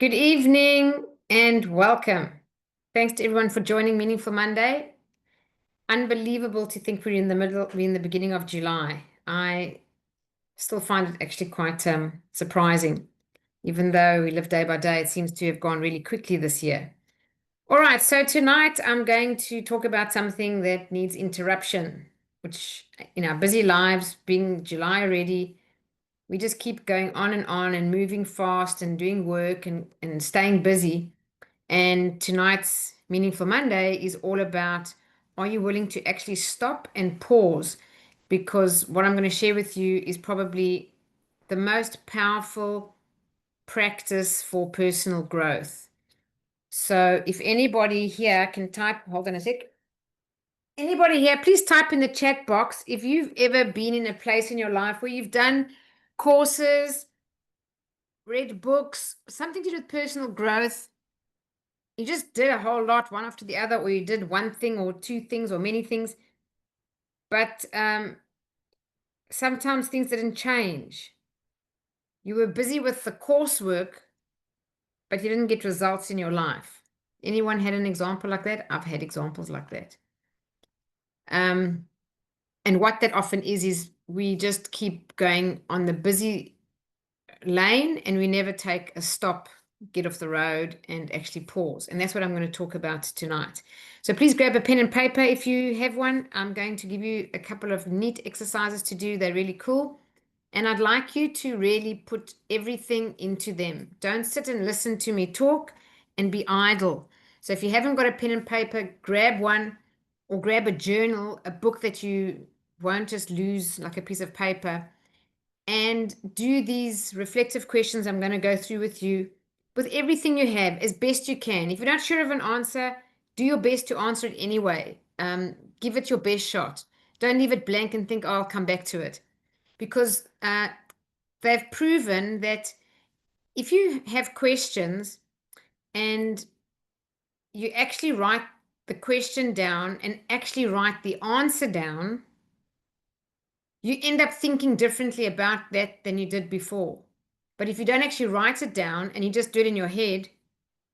Good evening and welcome. Thanks to everyone for joining Meaningful Monday. Unbelievable to think we're in the beginning of July. I still find it actually quite surprising. Even though we live day by day, it seems to have gone really quickly this year. All right, so tonight I'm going to talk about something that needs interruption, which in our busy lives, being July already, we just keep going on and moving fast and doing work and staying busy. And tonight's Meaningful Monday is all about, are you willing to actually stop and pause? Because what I'm going to share with you is probably the most powerful practice for personal growth. So if anybody here can type, hold on a sec. Anybody here, please type in the chat box if you've ever been in a place in your life where you've done courses, read books, something to do with personal growth. You just did a whole lot, one after the other, or you did one thing or two things or many things, but sometimes things didn't change. You were busy with the coursework, but you didn't get results in your life. Anyone had an example like that? I've had examples like that. Um, and what that often is we just keep going on the busy lane and we never take a stop, get off the road, and actually pause. And that's what I'm going to talk about tonight. So please grab a pen and paper if you have one. I'm going to give you a couple of neat exercises to do. They're really cool. And I'd like you to really put everything into them. Don't sit and listen to me talk and be idle. So if you haven't got a pen and paper, grab one or grab a journal, a book that you won't just lose like a piece of paper, and do these reflective questions I'm going to go through with you with everything you have as best you can. If you're not sure of an answer, do your best to answer it anyway. Give it your best shot. Don't leave it blank and think, oh, I'll come back to it. Because they've proven that if you have questions and you actually write the question down and actually write the answer down, you end up thinking differently about that than you did before. But if you don't actually write it down and you just do it in your head,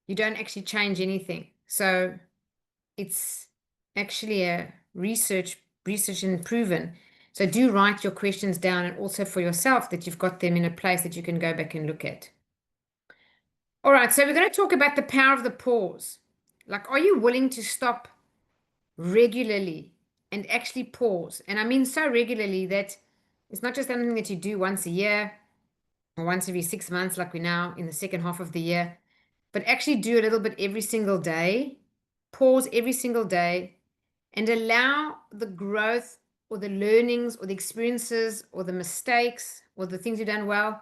you don't actually change anything. So it's actually a research and proven. So do write your questions down, and also for yourself that you've got them in a place that you can go back and look at. All right, so we're going to talk about the power of the pause. Like, are you willing to stop regularly and actually pause? And I mean so regularly that it's not just something that you do once a year or once every 6 months, like we're now in the second half of the year, but actually do a little bit every single day, pause every single day, and allow the growth or the learnings or the experiences or the mistakes or the things you've done well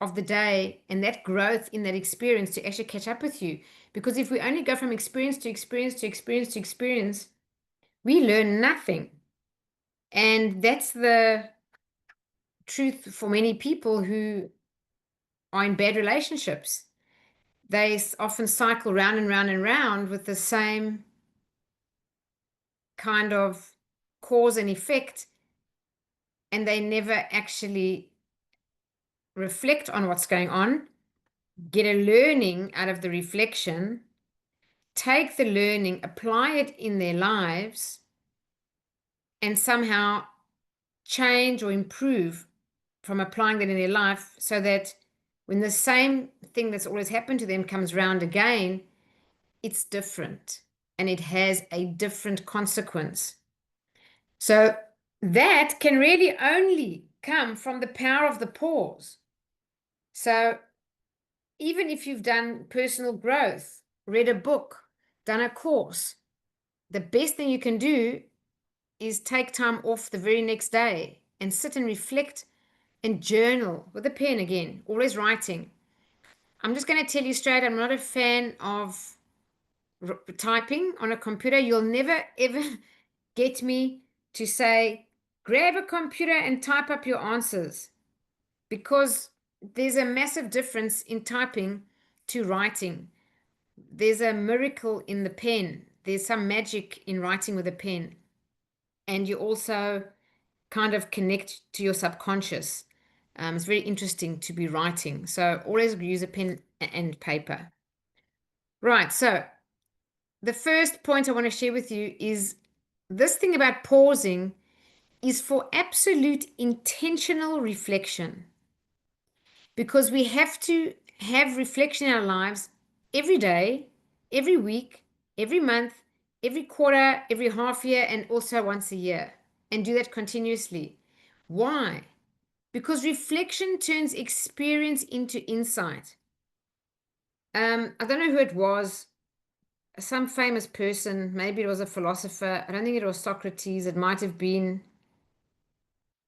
of the day and that growth in that experience to actually catch up with you. Because if we only go from experience to experience to experience to experience, we learn nothing. And that's the truth for many people who are in bad relationships. They often cycle round and round and round with the same kind of cause and effect, and they never actually reflect on what's going on, get a learning out of the reflection, take the learning, apply it in their lives, and somehow change or improve from applying that in their life so that when the same thing that's always happened to them comes round again, it's different and it has a different consequence. So that can really only come from the power of the pause. So even if you've done personal growth, read a book, done a course, the best thing you can do is take time off the very next day and sit and reflect and journal with a pen again, always writing. I'm just going to tell you straight, I'm not a fan of typing on a computer. You'll never ever get me to say, grab a computer and type up your answers, because there's a massive difference in typing to writing. There's a miracle in the pen. There's some magic in writing with a pen. And you also kind of connect to your subconscious. It's very interesting to be writing. So always use a pen and paper. Right. So the first point I want to share with you is this thing about pausing is for absolute intentional reflection, because we have to have reflection in our lives every day, every week, every month, every quarter, every half year, and also once a year, and do that continuously. Why? Because reflection turns experience into insight. I don't know who it was, some famous person, maybe it was a philosopher. I don't think it was Socrates. It might have been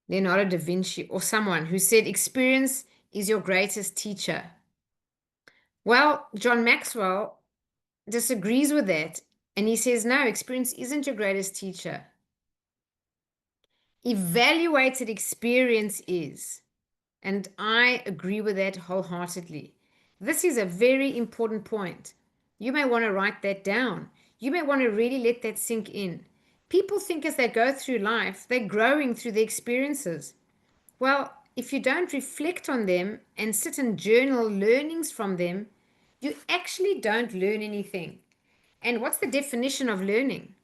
Leonardo da Vinci or someone who said experience is your greatest teacher. Well, John Maxwell disagrees with that, and he says, no, experience isn't your greatest teacher. Evaluated experience is. And I agree with that wholeheartedly. This is a very important point. You may want to write that down. You may want to really let that sink in. People think as they go through life, they're growing through the experiences. Well, if you don't reflect on them and sit and journal learnings from them, you actually don't learn anything. And what's the definition of learning?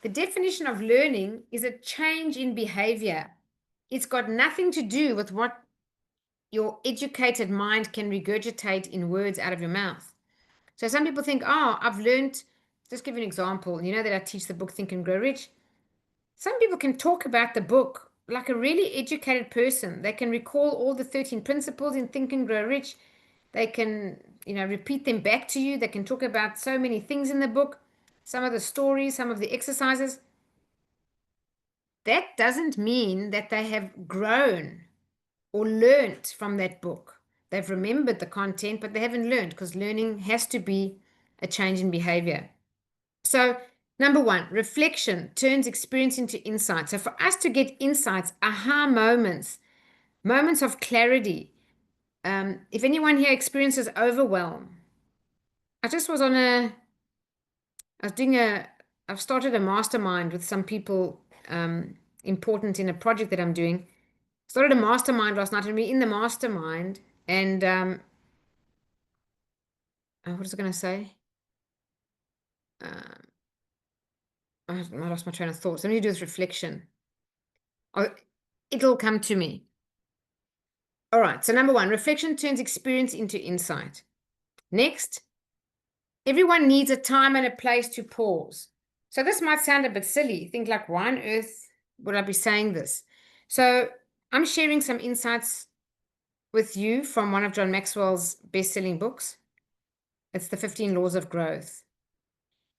The definition of learning is a change in behavior. It's got nothing to do with what your educated mind can regurgitate in words out of your mouth. So some people think, oh, I've learned, just give you an example. You know that I teach the book Think and Grow Rich. Some people can talk about the book like a really educated person. They can recall all the 13 principles in Think and Grow Rich. They can, repeat them back to you. They can talk about so many things in the book, some of the stories, some of the exercises. That doesn't mean that they have grown or learnt from that book. They've remembered the content, but they haven't learned, because learning has to be a change in behavior. So, number one, reflection turns experience into insight. So, for us to get insights, aha moments, moments of clarity. If anyone here experiences overwhelm, I just was on a, I was doing a, I've started a mastermind with some people important in a project that I'm doing. Started a mastermind last night, and we're in the mastermind, and what was I going to say? Um, I lost my train of thought. Something to do with reflection. Oh, it'll come to me. All right. So, number one, reflection turns experience into insight. Next, everyone needs a time and a place to pause. So, this might sound a bit silly. Think like, why on earth would I be saying this? So, I'm sharing some insights with you from one of John Maxwell's best-selling books. It's The 15 Laws of Growth.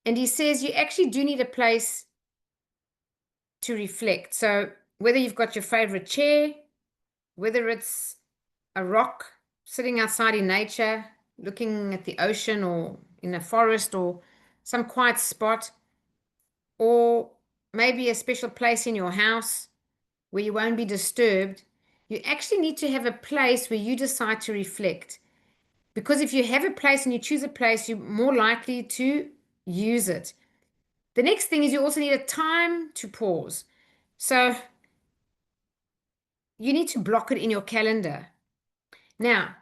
And he says you actually do need a place to reflect. So, whether you've got your favorite chair, whether it's a rock sitting outside in nature, looking at the ocean, or in a forest, or some quiet spot, or maybe a special place in your house where you won't be disturbed, you actually need to have a place where you decide to reflect. Because if you have a place and you choose a place, you're more likely to use it. The next thing is you also need a time to pause. So you need to block it in your calendar. Now,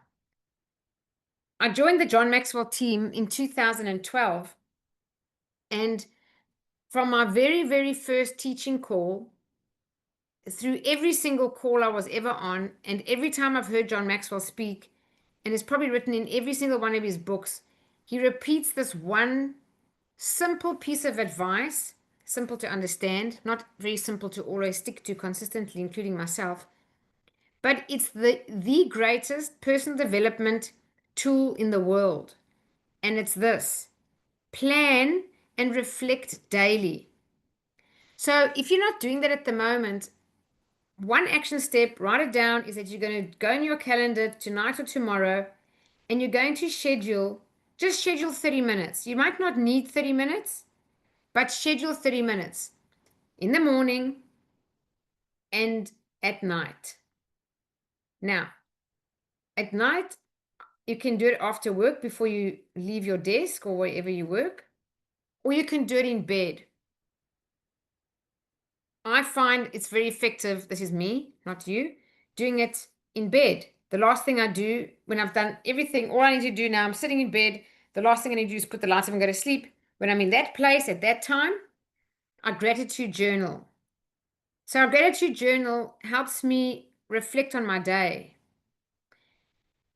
I joined the John Maxwell team in 2012. And from my very, very first teaching call, through every single call I was ever on, and every time I've heard John Maxwell speak, and it's probably written in every single one of his books, he repeats this one simple piece of advice, simple to understand, not very simple to always stick to consistently, including myself. But it's the greatest personal development tool in the world. And it's this: plan and reflect daily. So if you're not doing that at the moment, one action step, write it down, is that you're going to go in your calendar tonight or tomorrow, and you're going to just schedule 30 minutes. You might not need 30 minutes, but schedule 30 minutes in the morning and at night. Now, at night, you can do it after work before you leave your desk or wherever you work, or you can do it in bed. I find it's very effective. This is me, not you, doing it in bed. The last thing I do when I've done everything, all I need to do now, I'm sitting in bed. The last thing I need to do is put the lights on and go to sleep. When I'm in that place at that time, I gratitude journal. So our gratitude journal helps me reflect on my day.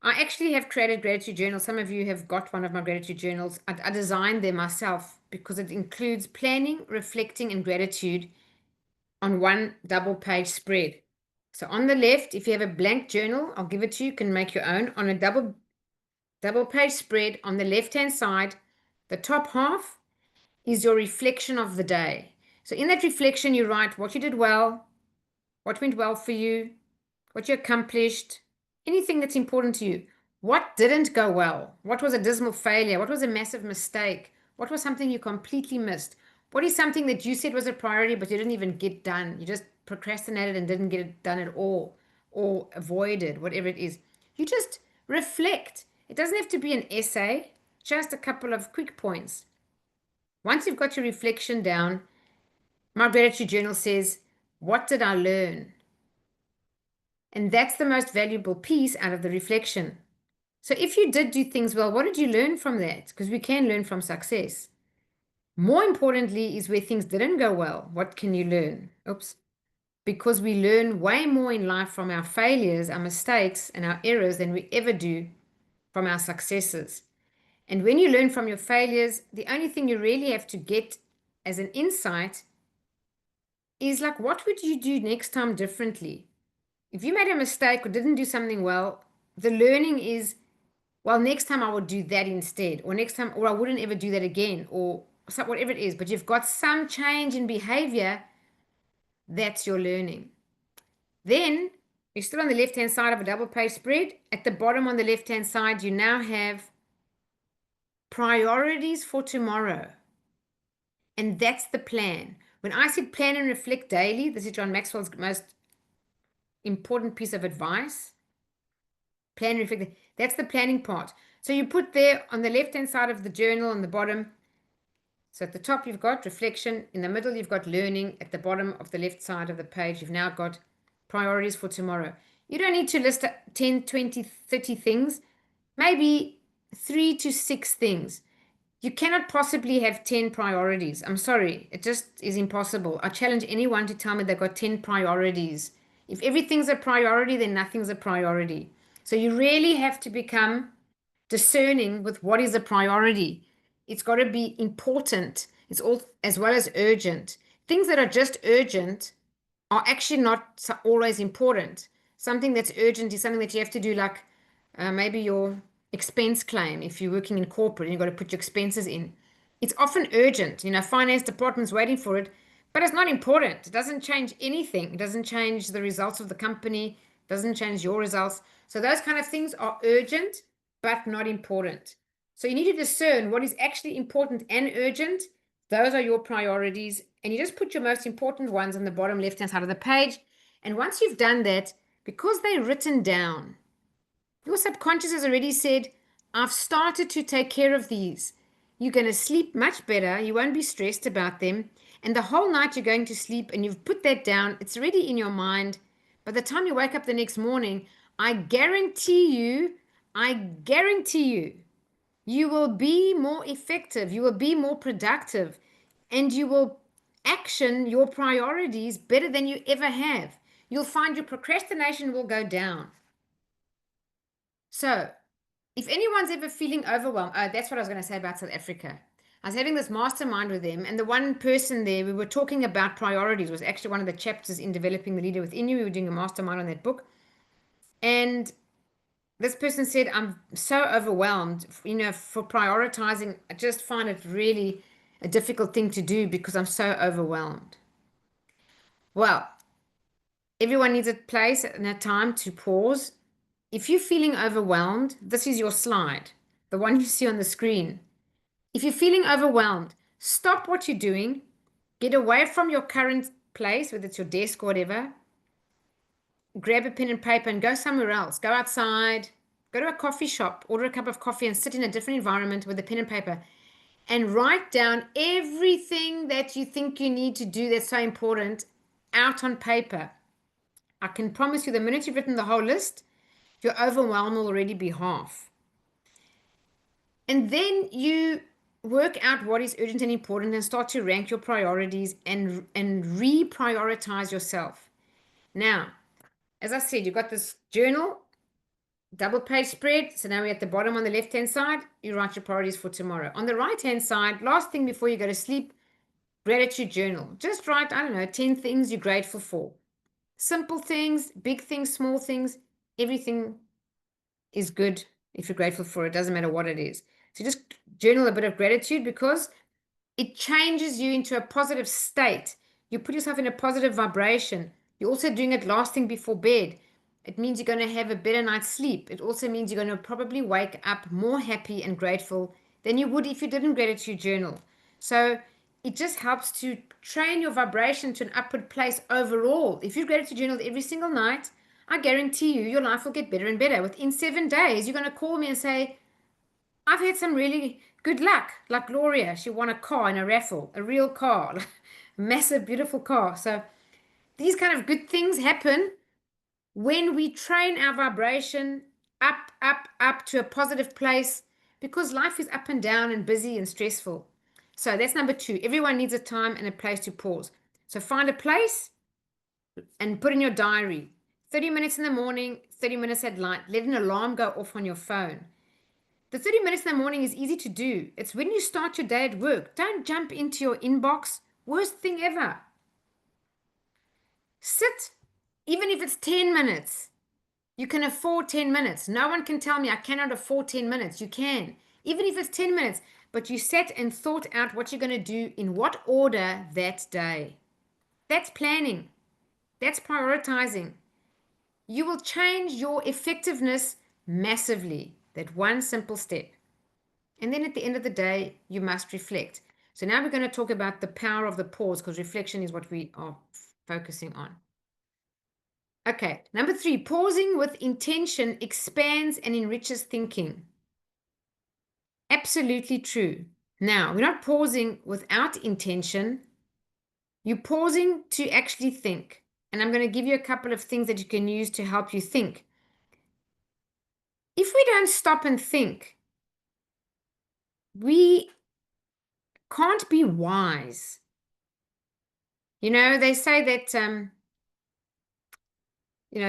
I actually have created gratitude journals. Some of you have got one of my gratitude journals. I designed them myself because it includes planning, reflecting, and gratitude on one double page spread. So on the left, if you have a blank journal, I'll give it to you. You can make your own on a double page spread. On the left hand side, the top half is your reflection of the day. So in that reflection, you write what you did well, what went well for you, what you accomplished, anything that's important to you. What didn't go well? What was a dismal failure? What was a massive mistake? What was something you completely missed? What is something that you said was a priority but you didn't even get done? You just procrastinated and didn't get it done at all, or avoided, whatever it is. You just reflect. It doesn't have to be an essay, just a couple of quick points. Once you've got your reflection down, my gratitude journal says, what did I learn? And that's the most valuable piece out of the reflection. So if you did do things well, what did you learn from that? Because we can learn from success. More importantly is where things didn't go well. What can you learn? Oops. Because we learn way more in life from our failures, our mistakes, and our errors than we ever do from our successes. And when you learn from your failures, the only thing you really have to get as an insight is like, what would you do next time differently? If you made a mistake or didn't do something well, the learning is, well, next time I would do that instead, or next time, or I wouldn't ever do that again, or whatever it is. But you've got some change in behavior, that's your learning. Then you're still on the left hand side of a double page spread. At the bottom on the left hand side, you now have priorities for tomorrow. And that's the plan. When I said plan and reflect daily, this is John Maxwell's most important piece of advice. Plan and reflect. That's the planning part. So you put there on the left-hand side of the journal on the bottom. So at the top, you've got reflection. In the middle, you've got learning. At the bottom of the left side of the page, you've now got priorities for tomorrow. You don't need to list 10, 20, 30 things. Maybe 3 to 6 things. You cannot possibly have 10 priorities. I'm sorry. It just is impossible. I challenge anyone to tell me they've got 10 priorities. If everything's a priority, then nothing's a priority. So you really have to become discerning with what is a priority. It's got to be important. It's all as well as urgent. Things that are just urgent are actually not always important. Something that's urgent is something that you have to do, like maybe your expense claim. If you're working in corporate and you've got to put your expenses in, it's often urgent. Finance department's waiting for it, but it's not important. It doesn't change anything. It doesn't change the results of the company. It doesn't change your results. So those kind of things are urgent, but not important. So you need to discern what is actually important and urgent. Those are your priorities. And you just put your most important ones on the bottom left-hand side of the page. And once you've done that, because they're written down, your subconscious has already said, I've started to take care of these. You're going to sleep much better. You won't be stressed about them. And the whole night you're going to sleep and you've put that down. It's already in your mind. By the time you wake up the next morning, I guarantee you, you will be more effective. You will be more productive. And you will action your priorities better than you ever have. You'll find your procrastination will go down. So, if anyone's ever feeling overwhelmed, that's what I was going to say about South Africa. I was having this mastermind with them, and the one person there, we were talking about priorities, was actually one of the chapters in Developing the Leader Within You. We were doing a mastermind on that book. And this person said, I'm so overwhelmed, for prioritizing. I just find it really a difficult thing to do because I'm so overwhelmed. Well, everyone needs a place and a time to pause. If you're feeling overwhelmed, this is your slide, the one you see on the screen. If you're feeling overwhelmed, stop what you're doing, get away from your current place, whether it's your desk or whatever, grab a pen and paper and go somewhere else. Go outside, go to a coffee shop, order a cup of coffee and sit in a different environment with a pen and paper and write down everything that you think you need to do that's so important out on paper. I can promise you the minute you've written the whole list, Your overwhelm will already be half. And then you work out what is urgent and important and start to rank your priorities and reprioritize yourself. Now, as I said, you've got this journal, double page spread. So now we're at the bottom on the left hand side, you write your priorities for tomorrow. On the right hand side, last thing before you go to sleep, gratitude journal. Just write, I don't know, 10 things you're grateful for. Simple things, big things, small things, everything is good if you're grateful for it. Doesn't matter what it is. So just journal a bit of gratitude because it changes you into a positive state. You put yourself in a positive vibration. You're also doing it last thing before bed. It means you're going to have a better night's sleep. It also means you're going to probably wake up more happy and grateful than you would if you didn't gratitude journal. So it just helps to train your vibration to an upward place overall. If you gratitude journal every single night, I guarantee you, your life will get better and better. Within 7 days, you're going to call me and say, I've had some really good luck. Like Gloria, she won a car in a raffle, a real car, a massive, beautiful car. So these kind of good things happen when we train our vibration up, up, up to a positive place because life is up and down and busy and stressful. So that's number 2. Everyone needs a time and a place to pause. So find a place and put in your diary 30 minutes in the morning, 30 minutes at night. Let an alarm go off on your phone. The 30 minutes in the morning is easy to do. It's when you start your day at work. Don't jump into your inbox. Worst thing ever. Sit, even if it's 10 minutes. You can afford 10 minutes. No one can tell me I cannot afford 10 minutes. You can, even if it's 10 minutes. But you sat and thought out what you're going to do in what order that day. That's planning. That's prioritizing. You will change your effectiveness massively. That one simple step. And then at the end of the day, you must reflect. So now we're going to talk about the power of the pause because reflection is what we are focusing on. Okay, number 3, pausing with intention expands and enriches thinking. Absolutely true. Now, we're not pausing without intention. You're pausing to actually think. And I'm going to give you a couple of things that you can use to help you think. If we don't stop and think, we can't be wise. You know, they say that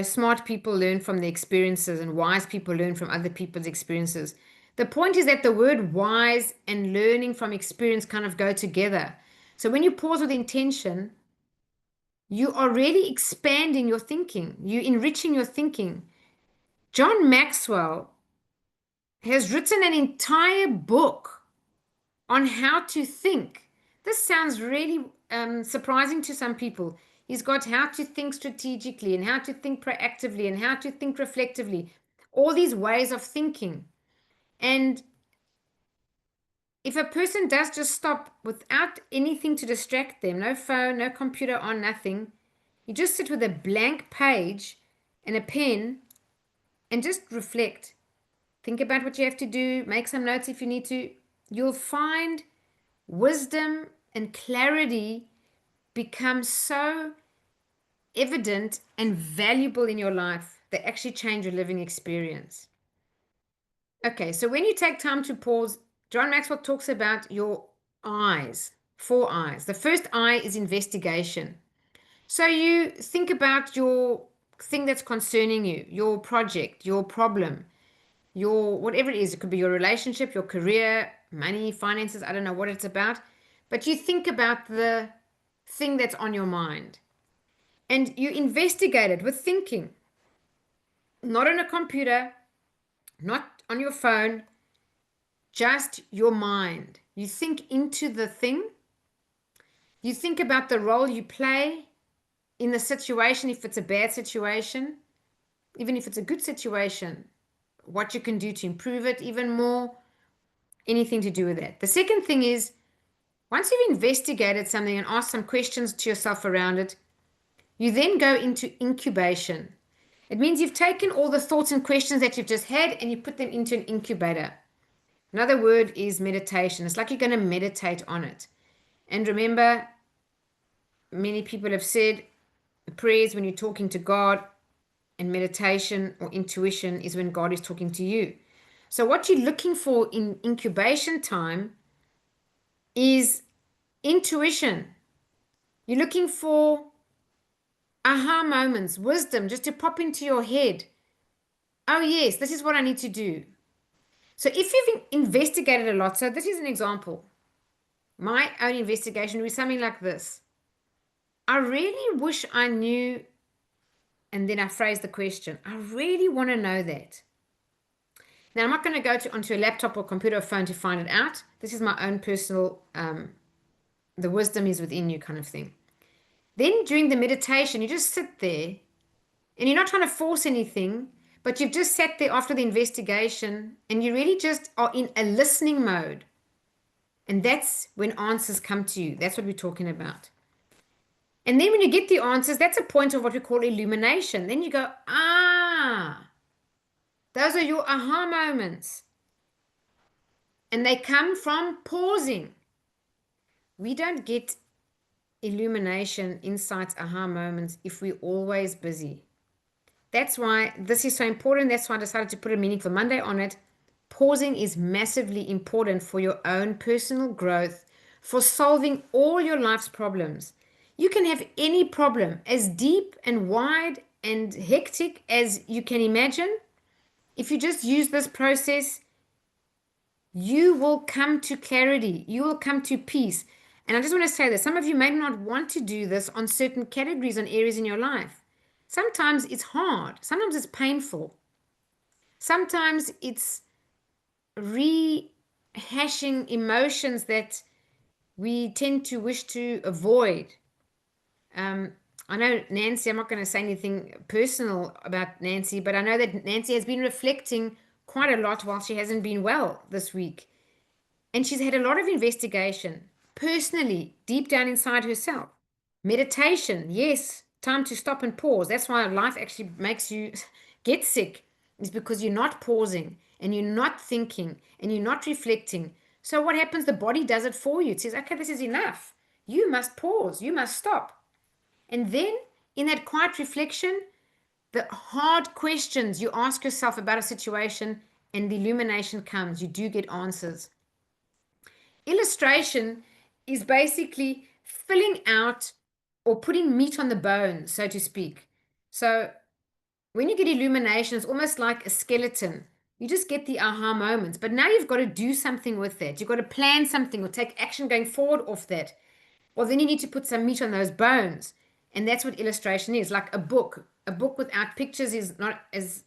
smart people learn from their experiences and wise people learn from other people's experiences. The point is that the word wise and learning from experience kind of go together. So when you pause with intention, you are really expanding your thinking. You're enriching your thinking. John Maxwell has written an entire book on how to think. This sounds really surprising to some people. He's got how to think strategically and how to think proactively and how to think reflectively, all these ways of thinking. And if a person does just stop without anything to distract them, no phone, no computer on, nothing, you just sit with a blank page and a pen and just reflect. Think about what you have to do, make some notes if you need to. You'll find wisdom and clarity become so evident and valuable in your life, they actually change your living experience. Okay, so when you take time to pause, John Maxwell talks about your eyes, 4 eyes. The first eye is investigation. So you think about your thing that's concerning you, your project, your problem, your whatever it is. It could be your relationship, your career, money, finances. I don't know what it's about. But you think about the thing that's on your mind. And you investigate it with thinking, not on a computer, not on your phone, just your mind. You think into the thing. You think about the role you play in the situation, if it's a bad situation, even if it's a good situation, what you can do to improve it even more, anything to do with that. The second thing is, once you've investigated something and asked some questions to yourself around it, you then go into incubation. It means you've taken all the thoughts and questions that you've just had and you put them into an incubator. Another word is meditation. It's like you're going to meditate on it. And remember, many people have said prayers when you're talking to God. And meditation or intuition is when God is talking to you. So, what you're looking for in incubation time is intuition. You're looking for aha moments, wisdom just to pop into your head. Oh, yes, this is what I need to do. So, if you've investigated a lot, so this is an example. My own investigation would be something like this. I really wish I knew, and then I phrase the question. I really want to know that. Now, I'm not going to go onto a laptop or computer or phone to find it out. This is my own personal, the wisdom is within you kind of thing. Then during the meditation, you just sit there and you're not trying to force anything, but you've just sat there after the investigation and you really just are in a listening mode. And that's when answers come to you. That's what we're talking about. And then when you get the answers, that's a point of what we call illumination. Then you go, ah, those are your aha moments. And they come from pausing. We don't get illumination, insights, aha moments if we're always busy. That's why this is so important. That's why I decided to put a Meaningful Monday on it. Pausing is massively important for your own personal growth, for solving all your life's problems. You can have any problem as deep and wide and hectic as you can imagine. If you just use this process, you will come to clarity. You will come to peace. And I just want to say that some of you may not want to do this on certain categories, on areas in your life. Sometimes it's hard. Sometimes it's painful. Sometimes it's rehashing emotions that we tend to wish to avoid. I know Nancy, I'm not going to say anything personal about Nancy, but I know that Nancy has been reflecting quite a lot while she hasn't been well this week. And she's had a lot of investigation, personally, deep down inside herself. Meditation, yes, time to stop and pause. That's why life actually makes you get sick, is because you're not pausing and you're not thinking and you're not reflecting. So what happens? The body does it for you. It says, okay, this is enough. You must pause. You must stop. And then in that quiet reflection, the hard questions you ask yourself about a situation and the illumination comes. You do get answers. Illustration is basically filling out or putting meat on the bone, so to speak. So when you get illumination, it's almost like a skeleton. You just get the aha moments, but now you've got to do something with that. You've got to plan something or take action going forward off that. Well, then you need to put some meat on those bones. And that's what illustration is, like a book. A book without pictures is not is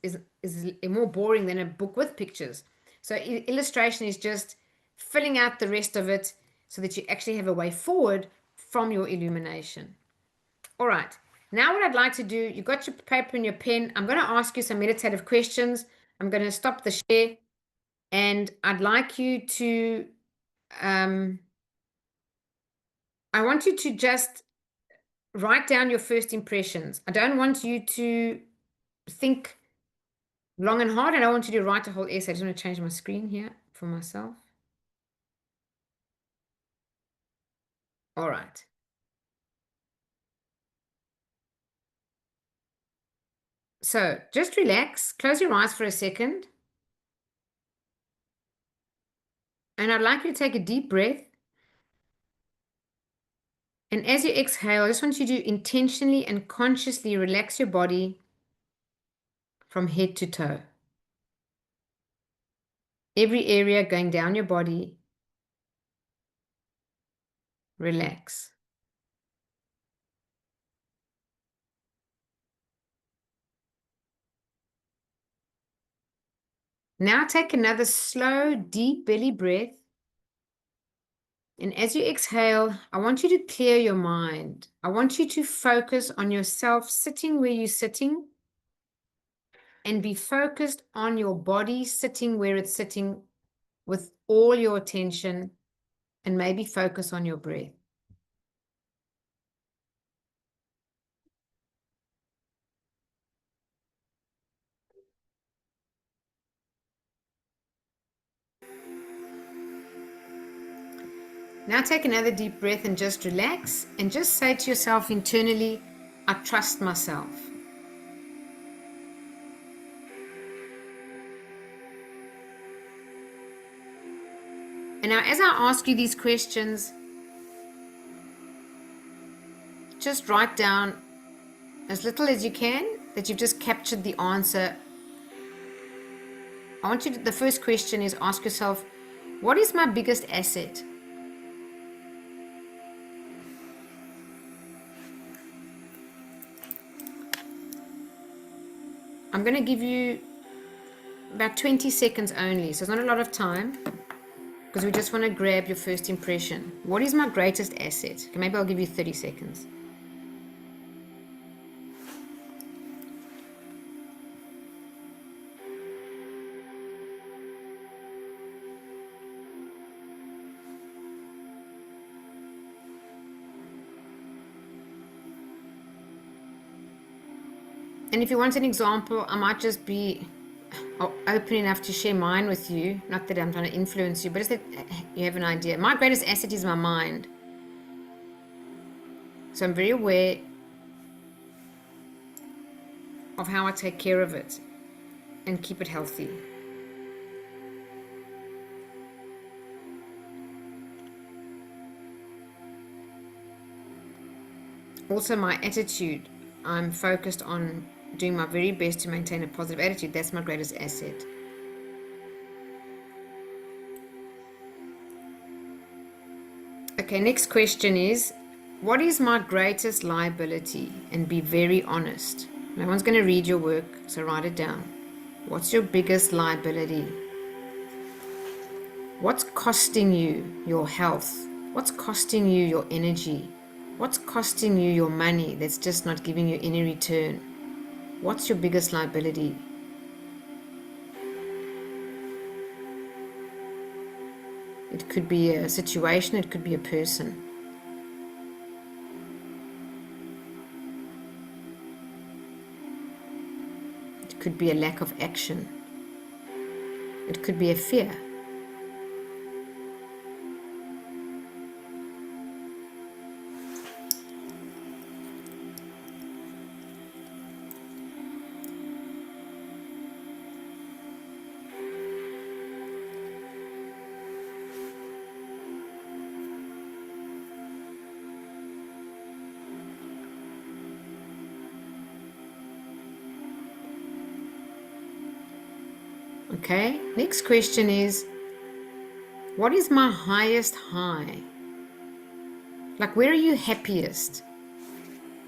more boring than a book with pictures. So illustration is just filling out the rest of it so that you actually have a way forward from your illumination. All right. Now what I'd like to do, you've got your paper and your pen. I'm going to ask you some meditative questions. I'm going to stop the share and I'd like you to, I want you to just write down your first impressions. I don't want you to think long and hard. I don't want you to write a whole essay. I just want to change my screen here for myself. All right. So just relax, close your eyes for a second. And I'd like you to take a deep breath. And as you exhale, I just want you to intentionally and consciously relax your body from head to toe. Every area going down your body, relax. Now take another slow, deep belly breath. And as you exhale, I want you to clear your mind. I want you to focus on yourself sitting where you're sitting and be focused on your body sitting where it's sitting with all your attention and maybe focus on your breath. Now take another deep breath and just relax and just say to yourself internally, I trust myself. And now as I ask you these questions, just write down as little as you can that you've just captured the answer. I want you to, the first question is ask yourself, what is my biggest asset? I'm going to give you about 20 seconds only, so it's not a lot of time, because we just want to grab your first impression. What is my greatest asset? Okay, maybe I'll give you 30 seconds. And if you want an example, I might just be open enough to share mine with you. Not that I'm trying to influence you, but just that you have an idea. My greatest asset is my mind. So I'm very aware of how I take care of it and keep it healthy. Also, my attitude. I'm focused on doing my very best to maintain a positive attitude. That's my greatest asset. Okay, next question is, what is my greatest liability? And be very honest. No one's going to read your work, so write it down. What's your biggest liability? What's costing you your health? What's costing you your energy? What's costing you your money that's just not giving you any return? What's your biggest liability? It could be a situation, it could be a person. It could be a lack of action. It could be a fear. Okay, next question is, what is my highest high? Like, where are you happiest?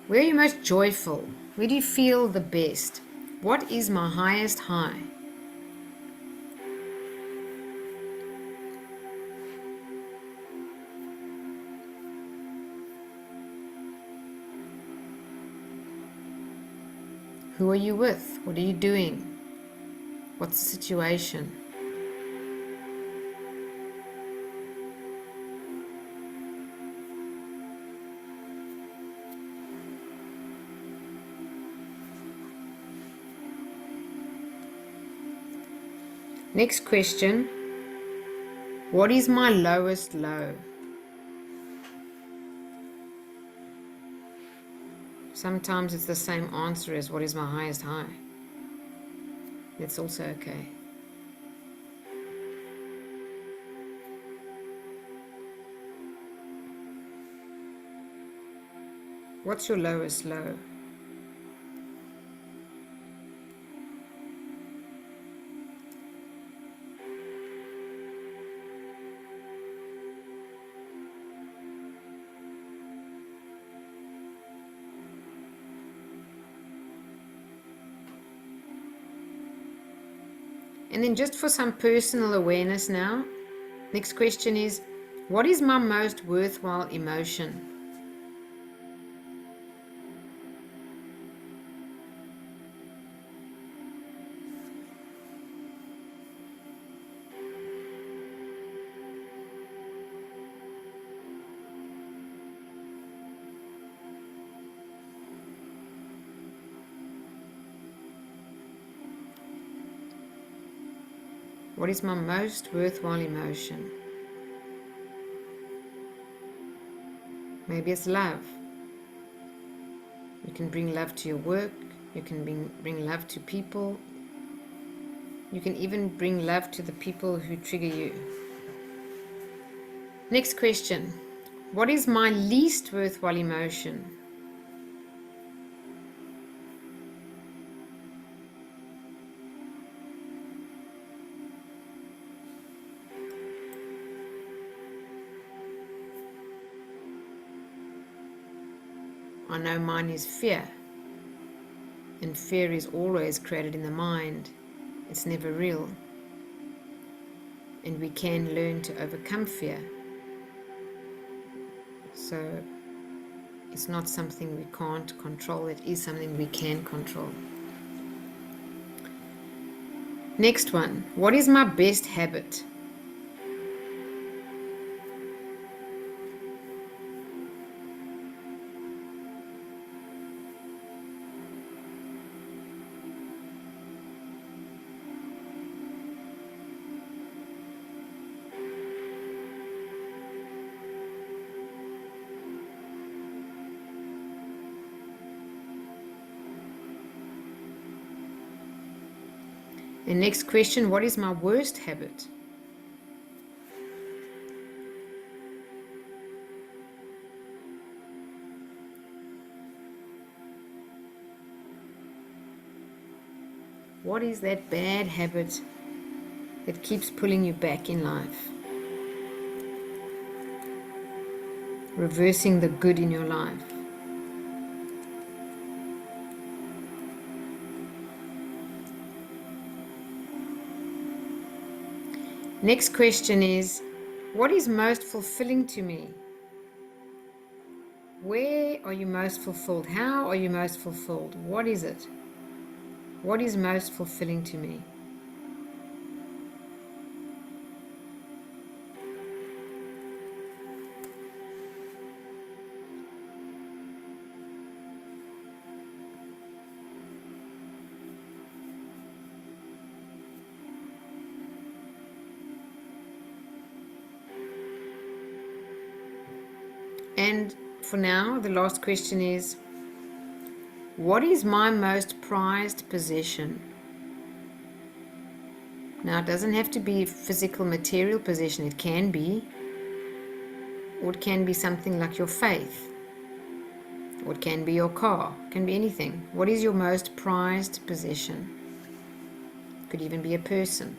Where are you most joyful? Where do you feel the best? What is my highest high? Who are you with? What are you doing? What's the situation? Next question, what is my lowest low? Sometimes it's the same answer as what is my highest high. That's also okay. What's your lowest low? And then just for some personal awareness now, next question is, what is my most worthwhile emotion? What is my most worthwhile emotion? Maybe it's love. You can bring love to your work. You can bring love to people. You can even bring love to the people who trigger you. Next question. What is my least worthwhile emotion? I know mine is fear. And fear is always created in the mind. It's never real. And we can learn to overcome fear. So it's not something we can't control. It is something we can control. Next one. What is my best habit? And next question, what is my worst habit? What is that bad habit that keeps pulling you back in life? Reversing the good in your life. Next question is, what is most fulfilling to me? Where are you most fulfilled? How are you most fulfilled? What is it? What is most fulfilling to me? And for now, the last question is, what is my most prized possession? Now, it doesn't have to be a physical, material possession. It can be, or it can be something like your faith, or it can be your car. It can be anything. What is your most prized possession? It could even be a person.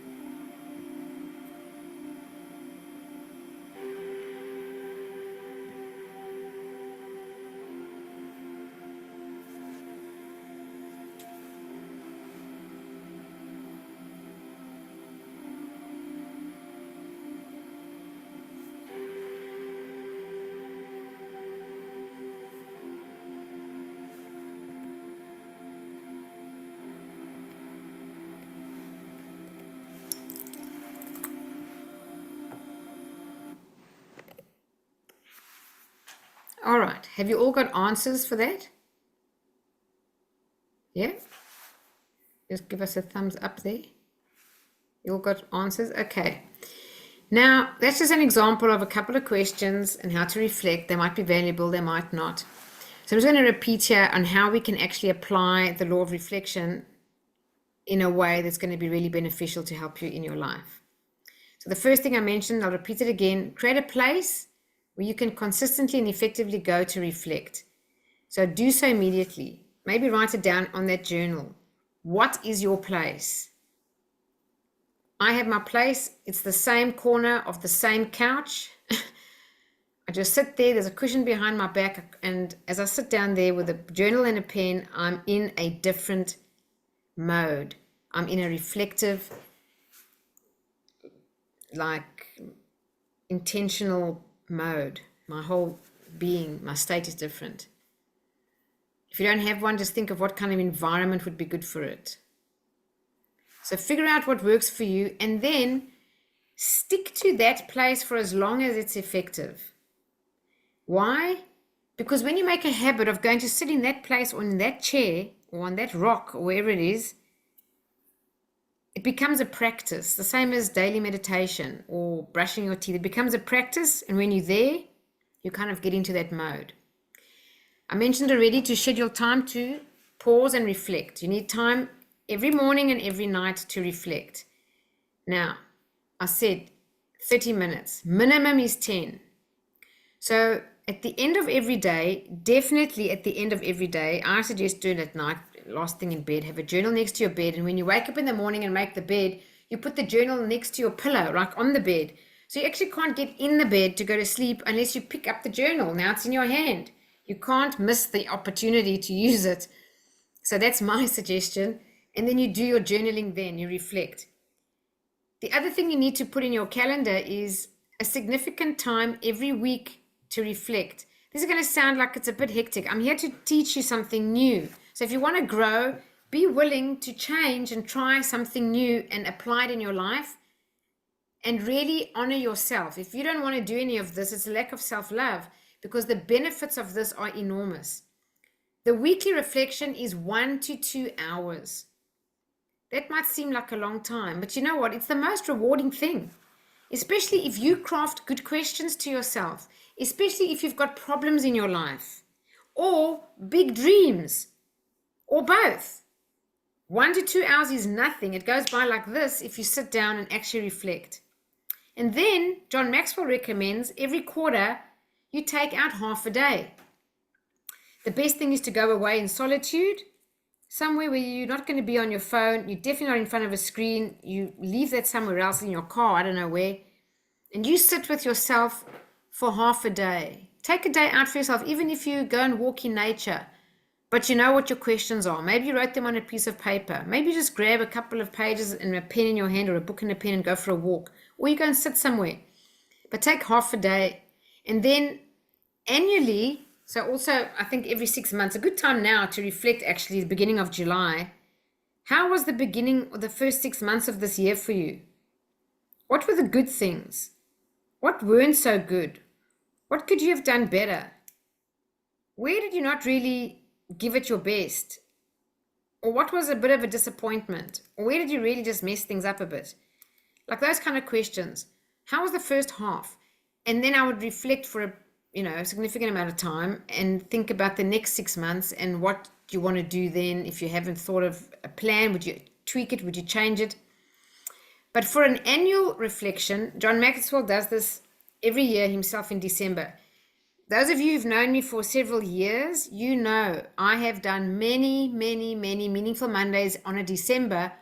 All right, have you all got answers for that? Yeah? Just give us a thumbs up there. You all got answers? Okay. Now, that's just an example of a couple of questions and how to reflect. They might be valuable, they might not. So I'm just going to repeat here on how we can actually apply the law of reflection in a way that's going to be really beneficial to help you in your life. So the first thing I mentioned, I'll repeat it again, create a place where you can consistently and effectively go to reflect. So do so immediately. Maybe write it down on that journal. What is your place? I have my place. It's the same corner of the same couch. I just sit there. There's a cushion behind my back. And as I sit down there with a journal and a pen, I'm in a different mode. I'm in a reflective, like intentional mode. My whole being, my state is different. If you don't have one, just think of what kind of environment would be good for it. So figure out what works for you and then stick to that place for as long as it's effective. Why? Because when you make a habit of going to sit in that place or in that chair or on that rock or wherever it is, it becomes a practice, the same as daily meditation or brushing your teeth. It becomes a practice, and when you're there, you kind of get into that mode. I mentioned already to schedule time to pause and reflect. You need time every morning and every night to reflect. Now, I said 30 minutes. Minimum is 10. So at the end of every day, definitely at the end of every day, I suggest doing it at night, last thing in bed, have a journal next to your bed. And when you wake up in the morning and make the bed, you put the journal next to your pillow, like on the bed. So you actually can't get in the bed to go to sleep unless you pick up the journal. Now it's in your hand. You can't miss the opportunity to use it. So that's my suggestion. And then you do your journaling then, you reflect. The other thing you need to put in your calendar is a significant time every week to reflect. This is going to sound like it's a bit hectic. I'm here to teach you something new. So if you want to grow, be willing to change and try something new and apply it in your life and really honor yourself. If you don't want to do any of this, it's a lack of self-love, because the benefits of this are enormous. The weekly reflection is 1 to 2 hours. That might seem like a long time, but you know what? It's the most rewarding thing, especially if you craft good questions to yourself, especially if you've got problems in your life or big dreams or both. 1 to 2 hours is nothing. It goes by like this if you sit down and actually reflect. And then John Maxwell recommends every quarter you take out half a day. The best thing is to go away in solitude, somewhere where you're not going to be on your phone, you're definitely not in front of a screen, you leave that somewhere else in your car, I don't know where, and you sit with yourself for half a day. Take a day out for yourself, even if you go and walk in nature, but you know what your questions are. Maybe you wrote them on a piece of paper. Maybe you just grab a couple of pages and a pen in your hand, or a book and a pen, and go for a walk, or you go and sit somewhere. But take half a day, and then annually, so also I think every 6 months, a good time now to reflect, actually, the beginning of July. How was the beginning or the first 6 months of this year for you? What were the good things? What weren't so good? What could you have done better? Where did you not really give it your best? Or what was a bit of a disappointment? Or where did you really just mess things up a bit? Like those kind of questions. How was the first half? And then I would reflect for a significant amount of time and think about the next 6 months and what you want to do then. If you haven't thought of a plan, would you tweak it? Would you change it? But for an annual reflection, John Maxwell does this every year himself in December. Those of you who've known me for several years, you know I have done many, many, many meaningful Mondays on a December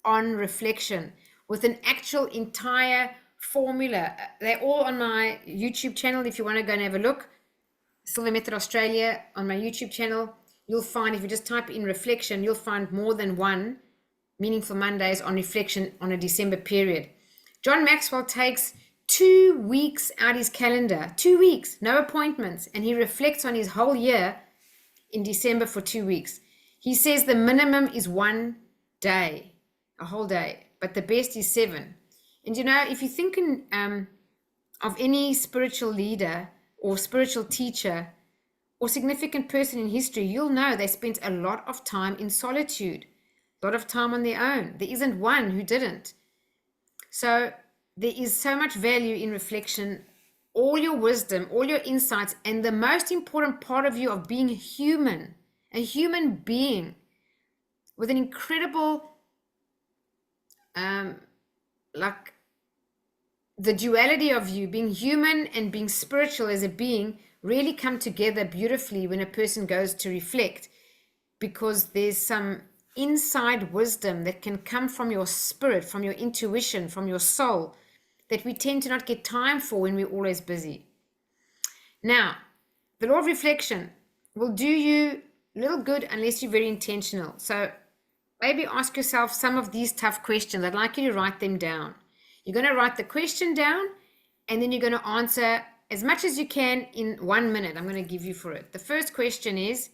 on reflection with an actual entire formula. They're all on my YouTube channel if you want to go and have a look. Silver Method Australia on my YouTube channel. You'll find, if you just type in reflection, you'll find more than one Meaningful Mondays on reflection on a December period. John Maxwell takes 2 weeks out his calendar, 2 weeks, no appointments, and he reflects on his whole year in December for 2 weeks. He says the minimum is 1 day, a whole day, but the best is 7. And if you think of any spiritual leader or spiritual teacher or significant person in history, you'll know they spent a lot of time in solitude, a lot of time on their own. There isn't one who didn't. So there is so much value in reflection, all your wisdom, all your insights, and the most important part of you of being human, a human being with an incredible, like the duality of you, being human and being spiritual as a being, really come together beautifully when a person goes to reflect, because there's some inside wisdom that can come from your spirit, from your intuition, from your soul, that we tend to not get time for when we're always busy. Now, the law of reflection will do you little good unless you're very intentional. So maybe ask yourself some of these tough questions. I'd like you to write them down. You're going to write the question down, and then you're going to answer as much as you can in 1 minute. I'm going to give you for it. The first question is,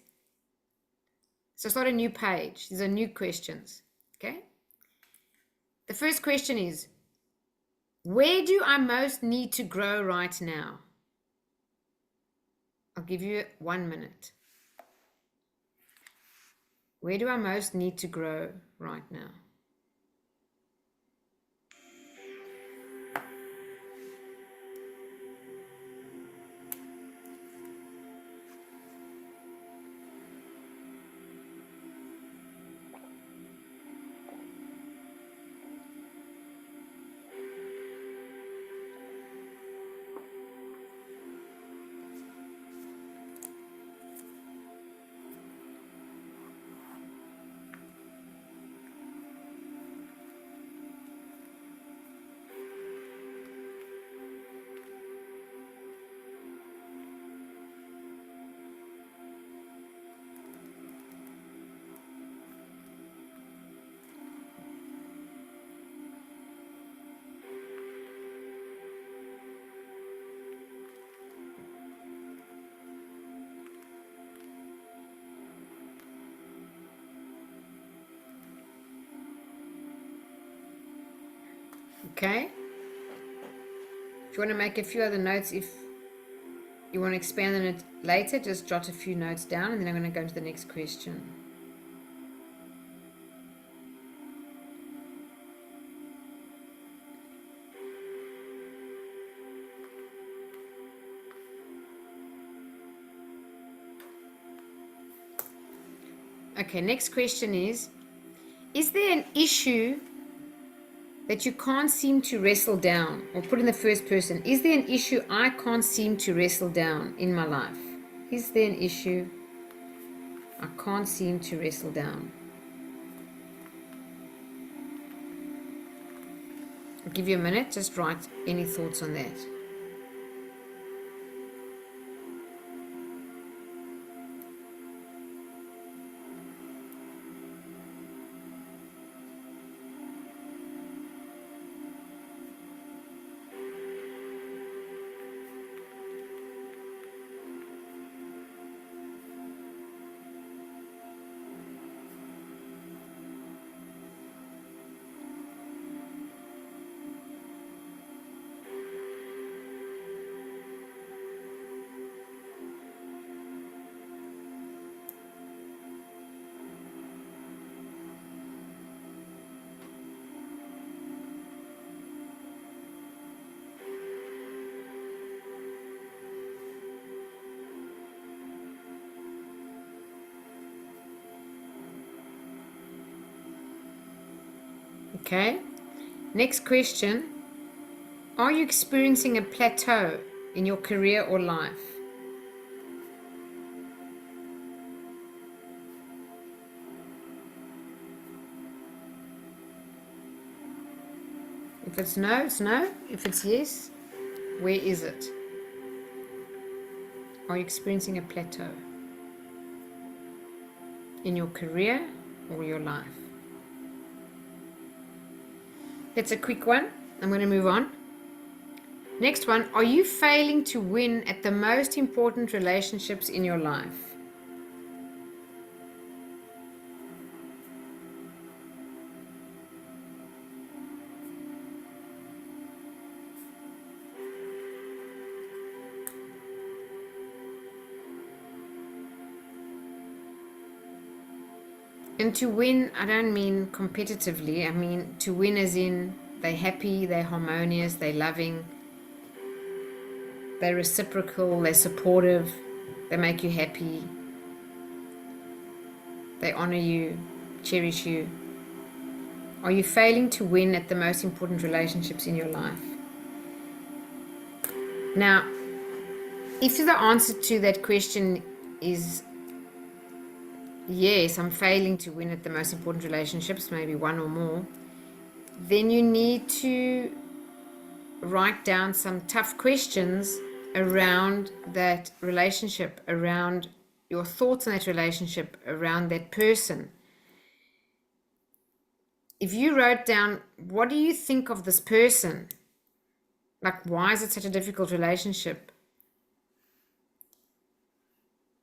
so it's not a new page. These are new questions, okay? The first question is, where do I most need to grow right now? I'll give you 1 minute. Where do I most need to grow right now? Okay? If you want to make a few other notes, if you want to expand on it later, just jot a few notes down, and then I'm going to go to the next question. Okay, next question is there an issue that you can't seem to wrestle down? Or put in the first person, is there an issue I can't seem to wrestle down in my life? Is there an issue I can't seem to wrestle down? I'll give you a minute, just write any thoughts on that. Okay, next question. Are you experiencing a plateau in your career or life? If it's no, it's no. If it's yes, where is it? Are you experiencing a plateau in your career or your life? That's a quick one. I'm going to move on. Next one, are you failing to win at the most important relationships in your life? And to win, I don't mean competitively. I mean to win as in they're happy, they're harmonious, they're loving, they're reciprocal, they're supportive, they make you happy, they honor you, cherish you. Are you failing to win at the most important relationships in your life? Now, if the answer to that question is yes, I'm failing to win at the most important relationships, maybe one or more, then you need to write down some tough questions around that relationship, around your thoughts on that relationship, around that person. If you wrote down, what do you think of this person? Like, why is it such a difficult relationship?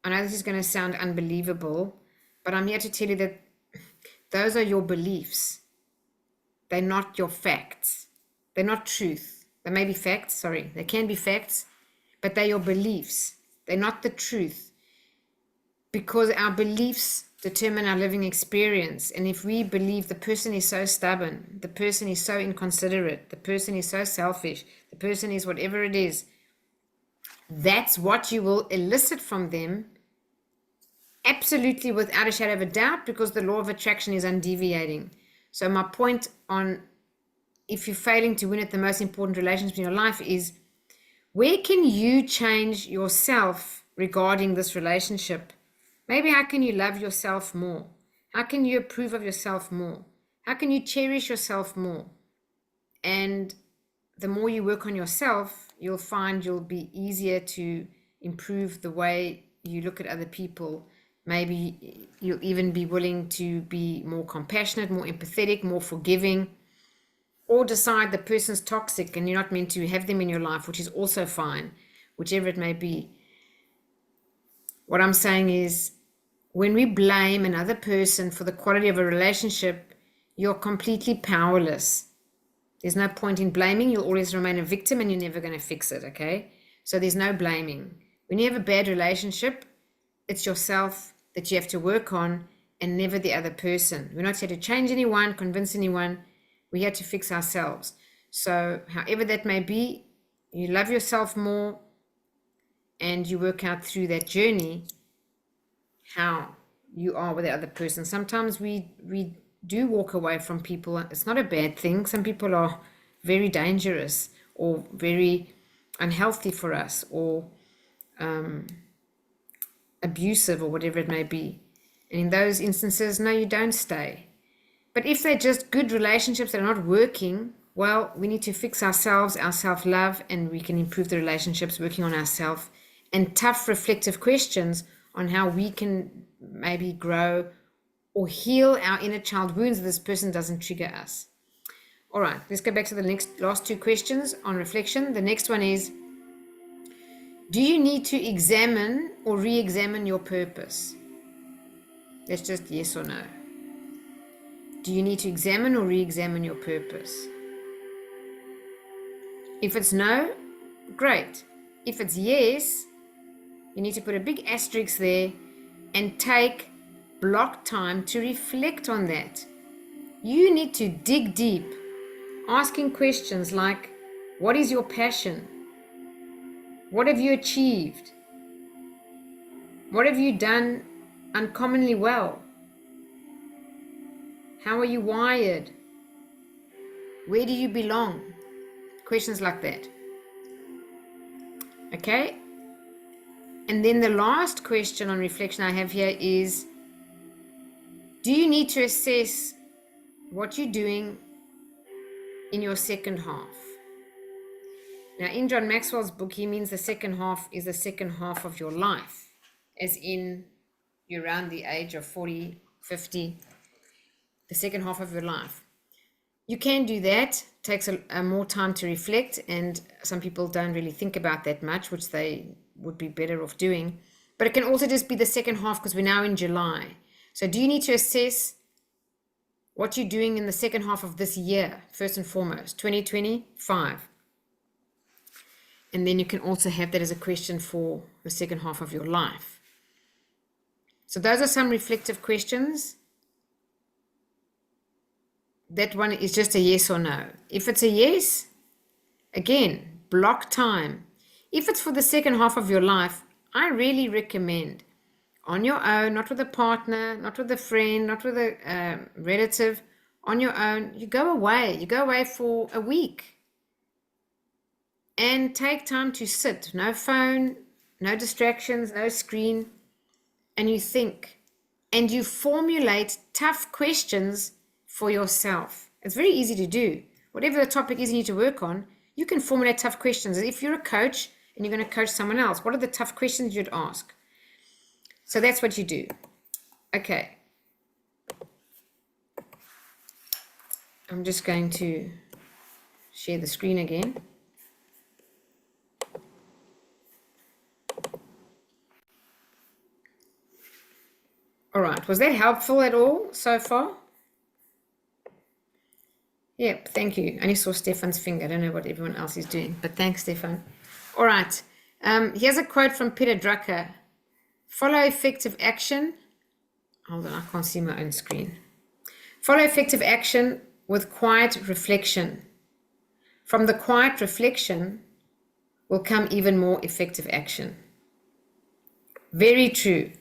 I know this is going to sound unbelievable, but I'm here to tell you that those are your beliefs. They're not your facts. They're not truth. They may be facts, sorry. They can be facts, but they're your beliefs. They're not the truth. Because our beliefs determine our living experience. And if we believe the person is so stubborn, the person is so inconsiderate, the person is so selfish, the person is whatever it is, that's what you will elicit from them, absolutely without a shadow of a doubt, because the law of attraction is undeviating. So my point on if you're failing to win at the most important relationships in your life is, where can you change yourself regarding this relationship? Maybe how can you love yourself more? How can you approve of yourself more? How can you cherish yourself more? And the more you work on yourself, you'll find you'll be easier to improve the way you look at other people. Maybe you'll even be willing to be more compassionate, more empathetic, more forgiving, or decide the person's toxic and you're not meant to have them in your life, which is also fine, whichever it may be. What I'm saying is, when we blame another person for the quality of a relationship, you're completely powerless. There's no point in blaming. You'll always remain a victim and you're never going to fix it, okay? So there's no blaming. When you have a bad relationship, it's yourself that you have to work on and never the other person. We're not here to change anyone, convince anyone. We're here to fix ourselves. So however that may be, you love yourself more and you work out through that journey how you are with the other person. Sometimes we do walk away from people. It's not a bad thing. Some people are very dangerous or very unhealthy for us, or abusive, or whatever it may be. And in those instances, no, you don't stay. But if they're just good relationships that are not working, well, we need to fix ourselves, our self-love, and we can improve the relationships working on ourselves, and tough reflective questions on how we can maybe grow or heal our inner child wounds so this person doesn't trigger us. All right, let's go back to the last two questions on reflection. The next one is, do you need to examine or re-examine your purpose? That's just yes or no. Do you need to examine or re-examine your purpose? If it's no, great. If it's yes, you need to put a big asterisk there and take block time to reflect on that. You need to dig deep, asking questions like, what is your passion? What have you achieved? What have you done uncommonly well? How are you wired? Where do you belong? Questions like that. Okay? And then the last question on reflection I have here is, do you need to assess what you're doing in your second half? Now, in John Maxwell's book, he means the second half is the second half of your life, as in you're around the age of 40, 50, the second half of your life. You can do that. It takes a more time to reflect, and some people don't really think about that much, which they would be better off doing. But it can also just be the second half, because we're now in July. So do you need to assess what you're doing in the second half of this year, first and foremost, 2025? And then you can also have that as a question for the second half of your life. So those are some reflective questions. That one is just a yes or no. If it's a yes, again, block time. If it's for the second half of your life, I really recommend on your own, not with a partner, not with a friend, not with a relative, on your own, you go away. You go away for a week and take time to sit. No phone, no distractions, no screen. And you think and you formulate tough questions for yourself. It's very easy to do. Whatever the topic is you need to work on, you can formulate tough questions. If you're a coach and you're going to coach someone else, what are the tough questions you'd ask? So that's what you do. Okay. I'm just going to share the screen again. All right. Was that helpful at all so far? Yep, thank you. I only saw Stefan's finger. I don't know what everyone else is doing, but thanks, Stefan. All right. Here's a quote from Peter Drucker. Follow effective action. Hold on, I can't see my own screen. Follow effective action with quiet reflection. From the quiet reflection will come even more effective action. Very true.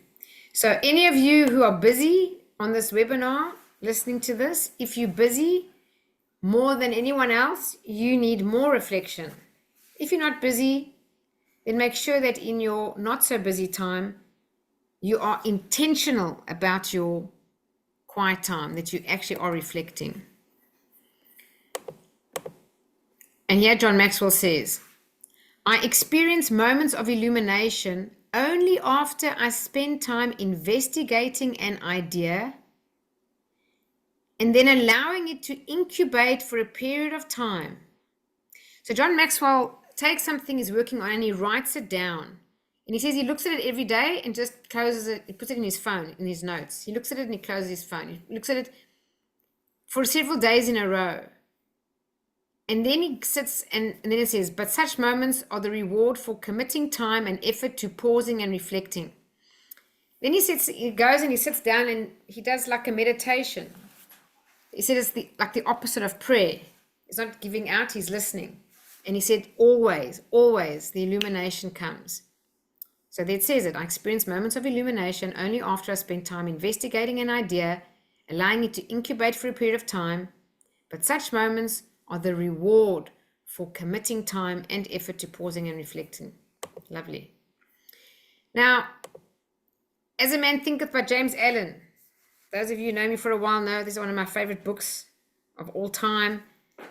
So any of you who are busy on this webinar, listening to this, if you're busy more than anyone else, you need more reflection. If you're not busy, then make sure that in your not so busy time, you are intentional about your quiet time, that you actually are reflecting. And here John Maxwell says, I experience moments of illumination only after I spend time investigating an idea and then allowing it to incubate for a period of time. So John Maxwell takes something he's working on and he writes it down. And he says he looks at it every day and just closes it. He puts it in his phone, in his notes. He looks at it and he closes his phone. He looks at it for several days in a row. And then he sits and then it says, but such moments are the reward for committing time and effort to pausing and reflecting. Then he goes and he sits down and he does like a meditation. He said it's like the opposite of prayer. He's not giving out, he's listening. And he said, always, always the illumination comes. So there it says it, I experience moments of illumination only after I spend time investigating an idea, allowing it to incubate for a period of time. But such moments are the reward for committing time and effort to pausing and reflecting. Lovely. Now, As a Man Thinketh by James Allen. Those of you who know me for a while know this is one of my favorite books of all time.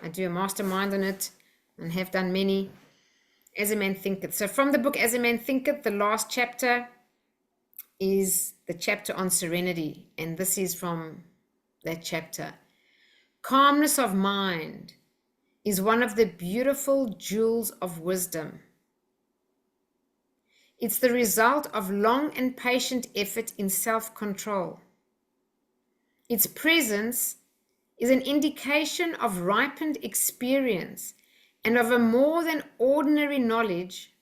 I do a mastermind on it and have done many. As a Man Thinketh. So from the book As a Man Thinketh, the last chapter is the chapter on serenity. And this is from that chapter. Calmness of mind is one of the beautiful jewels of wisdom. It's the result of long and patient effort in self-control. Its presence is an indication of ripened experience and of a more than ordinary knowledge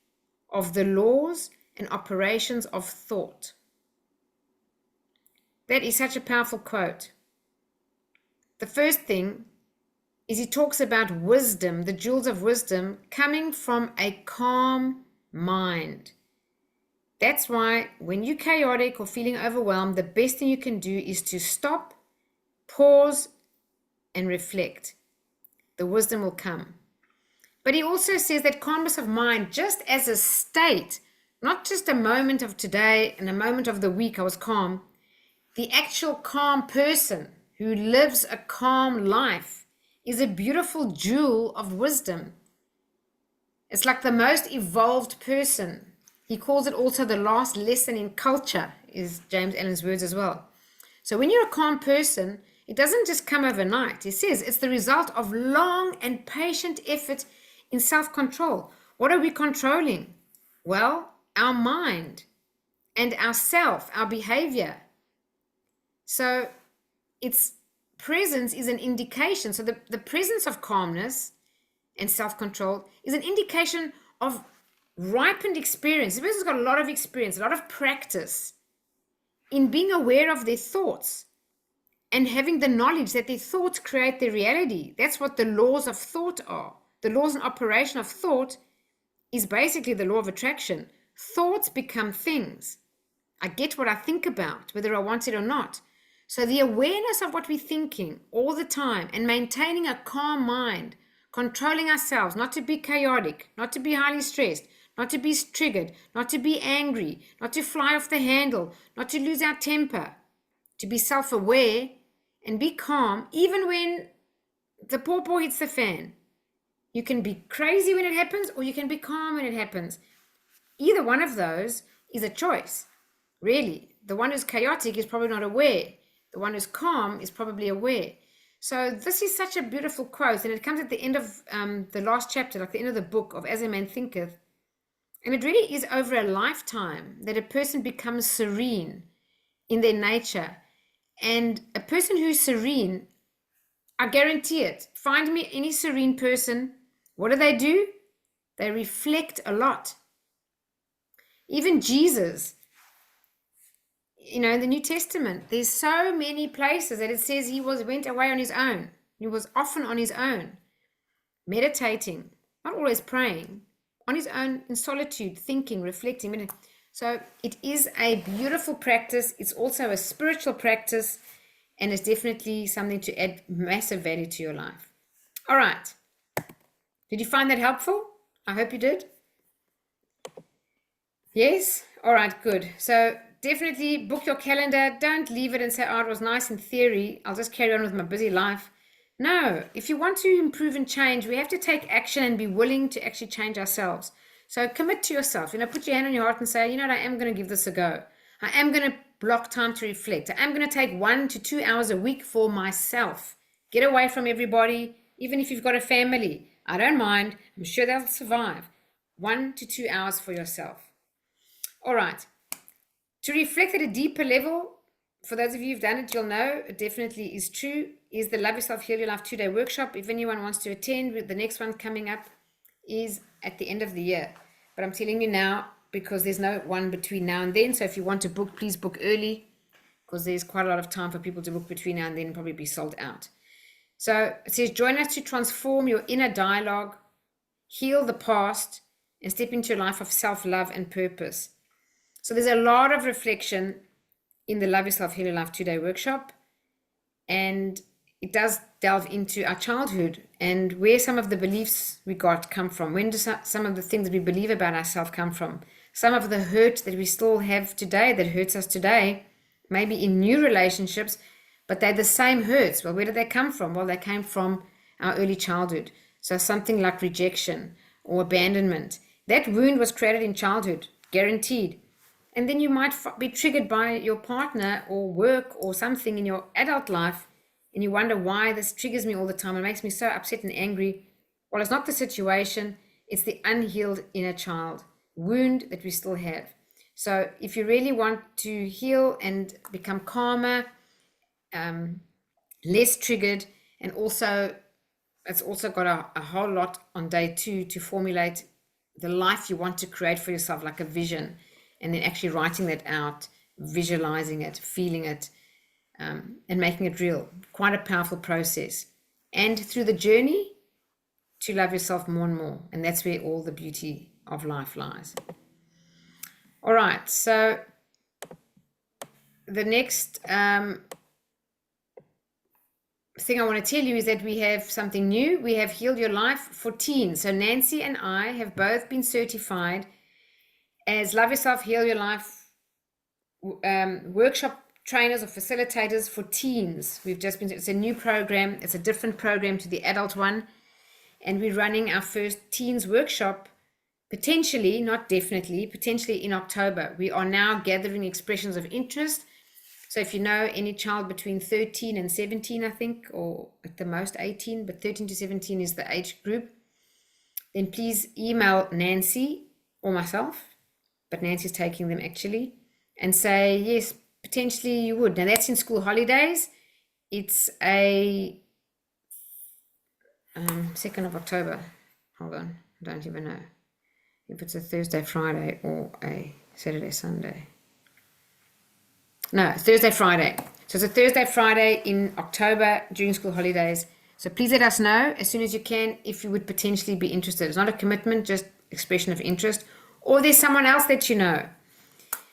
of the laws and operations of thought. That is such a powerful quote. The first thing is he talks about wisdom, the jewels of wisdom, coming from a calm mind. That's why when you're chaotic or feeling overwhelmed, the best thing you can do is to stop, pause, and reflect. The wisdom will come. But he also says that calmness of mind, just as a state, not just a moment of today and a moment of the week I was calm, the actual calm person who lives a calm life is a beautiful jewel of wisdom. It's like the most evolved person. He calls it also the last lesson in culture, is James Allen's words as well. So when you're a calm person, it doesn't just come overnight. He says it's the result of long and patient effort in self-control. What are we controlling? Well, our mind and ourself, our behavior. So its presence is an indication. So the presence of calmness and self-control is an indication of ripened experience. The person's got a lot of experience, a lot of practice in being aware of their thoughts and having the knowledge that their thoughts create their reality. That's what the laws of thought are. The laws and operation of thought is basically the law of attraction. Thoughts become things. I get what I think about, whether I want it or not. So the awareness of what we're thinking all the time and maintaining a calm mind, controlling ourselves, not to be chaotic, not to be highly stressed, not to be triggered, not to be angry, not to fly off the handle, not to lose our temper, to be self-aware and be calm, even when the pawpaw hits the fan. You can be crazy when it happens, or you can be calm when it happens. Either one of those is a choice, really. The one who's chaotic is probably not aware. The one who's calm is probably aware. So this is such a beautiful quote, and it comes at the end of the last chapter, like the end of the book of As a Man Thinketh. And it really is over a lifetime that a person becomes serene in their nature. And a person who's serene, I guarantee it, find me any serene person, what do? They reflect a lot. Even Jesus, in the New Testament, there's so many places that it says he went away on his own. He was often on his own, meditating, not always praying, on his own in solitude, thinking, reflecting. So it is a beautiful practice. It's also a spiritual practice, and it's definitely something to add massive value to your life. All right. Did you find that helpful? I hope you did. Yes? All right, good. So definitely book your calendar. Don't leave it and say, oh, it was nice in theory. I'll just carry on with my busy life. No, if you want to improve and change, we have to take action and be willing to actually change ourselves. So commit to yourself. Put your hand on your heart and say, I am going to give this a go. I am going to block time to reflect. I am going to take 1 to 2 hours a week for myself. Get away from everybody, even if you've got a family. I don't mind. I'm sure they'll survive. 1 to 2 hours for yourself. All right. To reflect at a deeper level, for those of you who've done it, you'll know it definitely is true, is the Love Yourself, Heal Your Life 2-day workshop. If anyone wants to attend, the next one coming up is at the end of the year. But I'm telling you now, because there's no one between now and then. So if you want to book, please book early, because there's quite a lot of time for people to book between now and then, probably be sold out. So it says, join us to transform your inner dialogue, heal the past, and step into a life of self-love and purpose. So there's a lot of reflection in the Love Yourself, Heal Your Life 2-day workshop. And it does delve into our childhood and where some of the beliefs we got come from. When do some of the things that we believe about ourselves come from? Some of the hurt that we still have today, that hurts us today, maybe in new relationships, but they're the same hurts. Well, where did they come from? Well, they came from our early childhood. So something like rejection or abandonment. That wound was created in childhood, guaranteed. And then you might be triggered by your partner or work or something in your adult life, and you wonder why this triggers me all the time. It makes me so upset and angry. Well, it's not the situation. It's the unhealed inner child wound that we still have. So if you really want to heal and become calmer, less triggered, and also it's also got a whole lot on day 2 to formulate the life you want to create for yourself, like a vision, and then actually writing that out, visualizing it, feeling it, and making it real. Quite a powerful process. And through the journey to love yourself more and more. And that's where all the beauty of life lies. All right, so the next thing I want to tell you is that we have something new. We have Heal Your Life for Teens. So Nancy and I have both been certified as Love Yourself, Heal Your Life workshop trainers or facilitators for teens. It's a new program. It's a different program to the adult one. And we're running our first teens workshop, potentially, not definitely, potentially in October. We are now gathering expressions of interest. So if you know any child between 13 and 17, I think, or at the most 18, but 13 to 17 is the age group, then please email Nancy or myself, but Nancy's taking them actually, and say, yes, potentially you would. Now that's in school holidays. It's a 2nd of October. Hold on, I don't even know if it's a Thursday, Friday, or a Saturday, Sunday. No, Thursday, Friday. So it's a Thursday, Friday in October during school holidays. So please let us know as soon as you can if you would potentially be interested. It's not a commitment, just expression of interest. Or there's someone else that you know.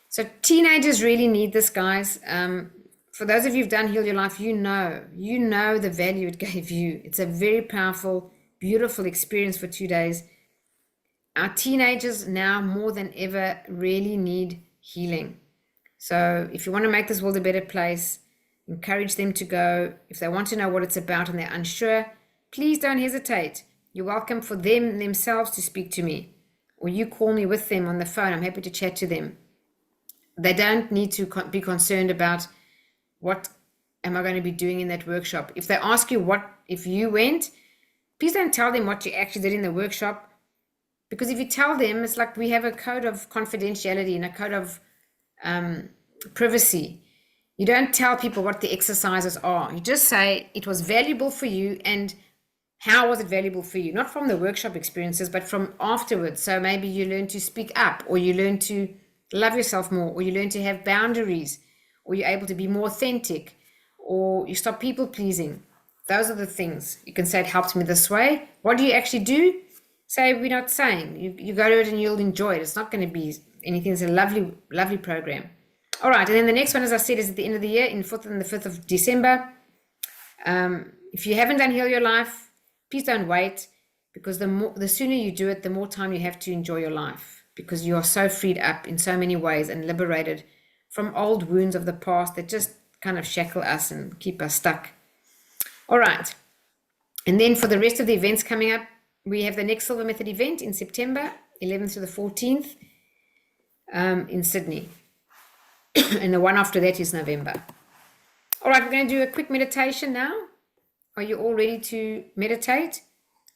So teenagers really need this, guys. For those of you who've done Heal Your Life, you know the value it gave you. It's a very powerful, beautiful experience for 2 days. Our teenagers now more than ever really need healing. So if you want to make this world a better place, encourage them to go. If they want to know what it's about and they're unsure, please don't hesitate. You're welcome for them themselves to speak to me, or you call me with them on the phone. I'm happy to chat to them. They don't need to be concerned about what am I going to be doing in that workshop. If they ask you what if you went, please don't tell them what you actually did in the workshop, because if you tell them, it's like we have a code of confidentiality and a code of privacy. You don't tell people what the exercises are. You just say it was valuable for you, and how was it valuable for you? Not from the workshop experiences, but from afterwards. So maybe you learn to speak up, or you learn to love yourself more, or you learn to have boundaries, or you're able to be more authentic, or you stop people pleasing. Those are the things. You can say it helped me this way. What do you actually do? Say we're not saying. You go to it and you'll enjoy it. It's not going to be anything. It's a lovely, lovely program. All right, and then the next one, as I said, is at the end of the year, in the 4th and the 5th of December. If you haven't done Heal Your Life, please don't wait, because the sooner you do it, the more time you have to enjoy your life, because you are so freed up in so many ways and liberated from old wounds of the past that just kind of shackle us and keep us stuck. All right, and then for the rest of the events coming up, we have the next Silver Method event in September, 11th to the 14th in Sydney. And the one after that is November. All right, we're going to do a quick meditation now. Are you all ready to meditate?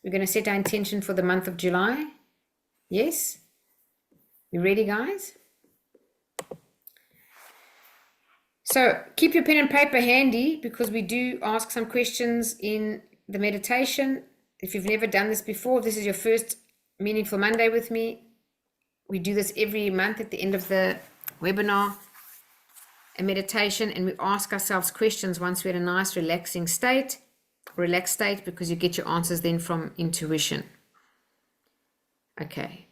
We're going to set our intention for the month of July. Yes? You ready, guys? So keep your pen and paper handy because we do ask some questions in the meditation. If you've never done this before, this is your first Meaningful Monday with me. We do this every month at the end of the webinar, a meditation, and we ask ourselves questions once we're in a nice relaxed state, because you get your answers then from intuition. Okay.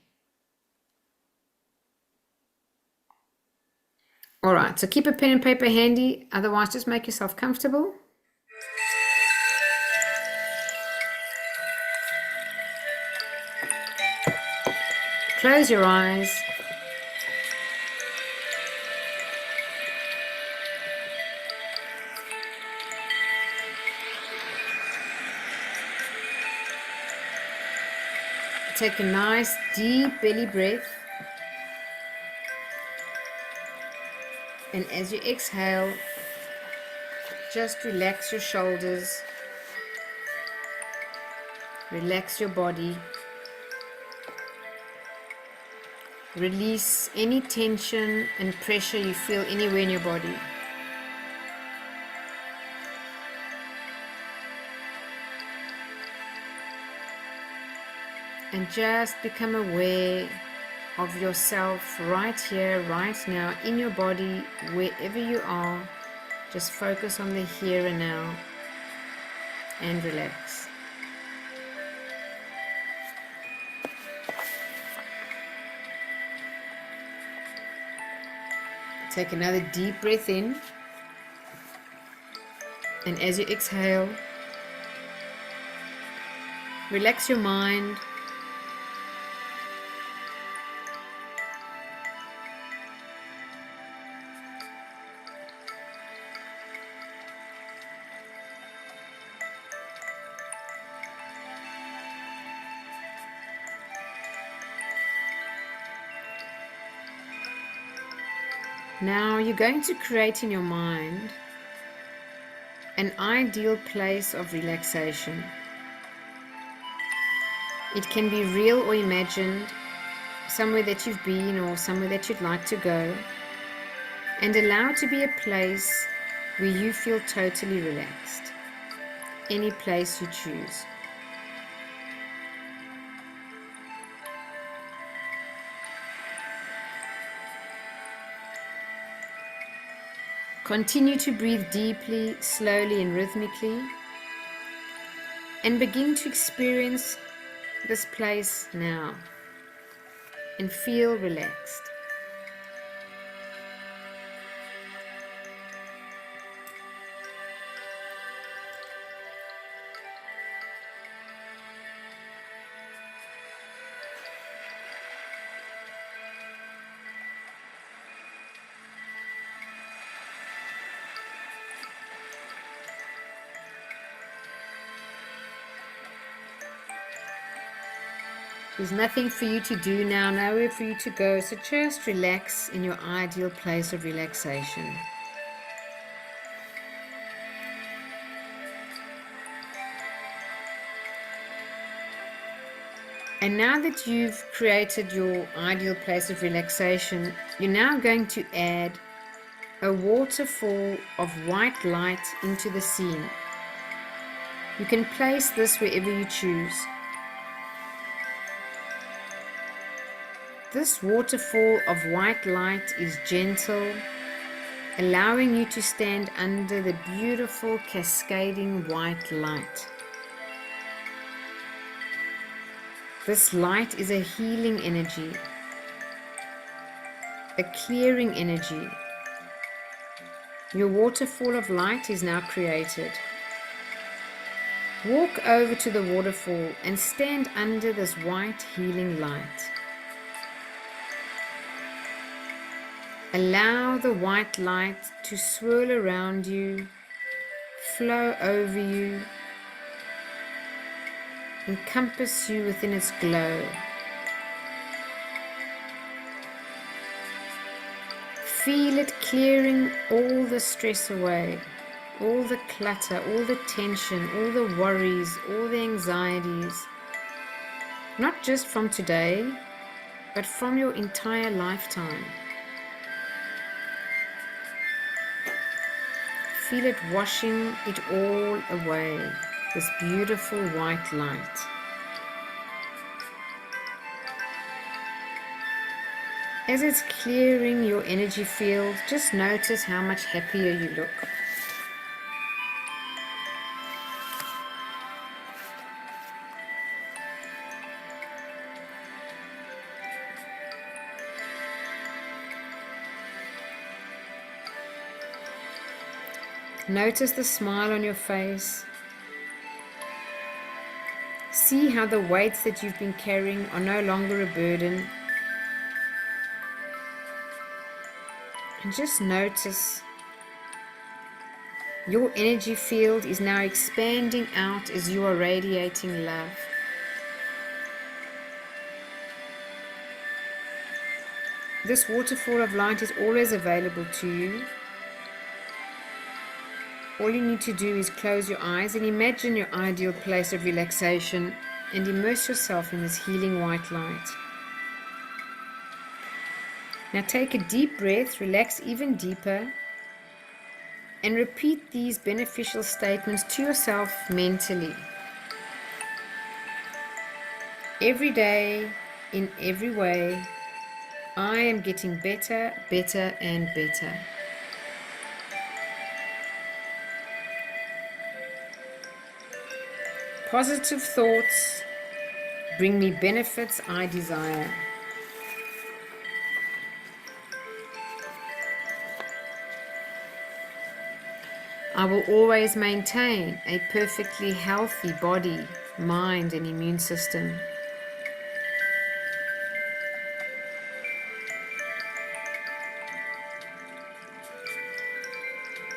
All right, so keep a pen and paper handy, otherwise just make yourself comfortable. Close your eyes. Take a nice deep belly breath. And as you exhale, just relax your shoulders, relax your body, release any tension and pressure you feel anywhere in your body. And just become aware of yourself right here, right now, in your body, wherever you are. Just focus on the here and now and relax. Take another deep breath in, and as you exhale, relax your mind. Now you're going to create in your mind an ideal place of relaxation. It can be real or imagined, somewhere that you've been or somewhere that you'd like to go, and allow it to be a place where you feel totally relaxed. Any place you choose. Continue to breathe deeply, slowly and rhythmically, and begin to experience this place now and feel relaxed. There's nothing for you to do now, nowhere for you to go, so just relax in your ideal place of relaxation. And now that you've created your ideal place of relaxation, you're now going to add a waterfall of white light into the scene. You can place this wherever you choose. This waterfall of white light is gentle, allowing you to stand under the beautiful cascading white light. This light is a healing energy, a clearing energy. Your waterfall of light is now created. Walk over to the waterfall and stand under this white healing light. Allow the white light to swirl around you, flow over you, encompass you within its glow. Feel it clearing all the stress away, all the clutter, all the tension, all the worries, all the anxieties, not just from today, but from your entire lifetime. feel it washing it all away, this beautiful white light. As it's clearing your energy field, just notice how much happier you look. Notice the smile on your face. See how the weights that you've been carrying are no longer a burden. And just notice your energy field is now expanding out as you are radiating love. This waterfall of light is always available to you. All you need to do is close your eyes and imagine your ideal place of relaxation and immerse yourself in this healing white light. Now take a deep breath, relax even deeper, and repeat these beneficial statements to yourself mentally. Every day, in every way, I am getting better, better, and better. Positive thoughts bring me benefits I desire. I will always maintain a perfectly healthy body, mind, and immune system.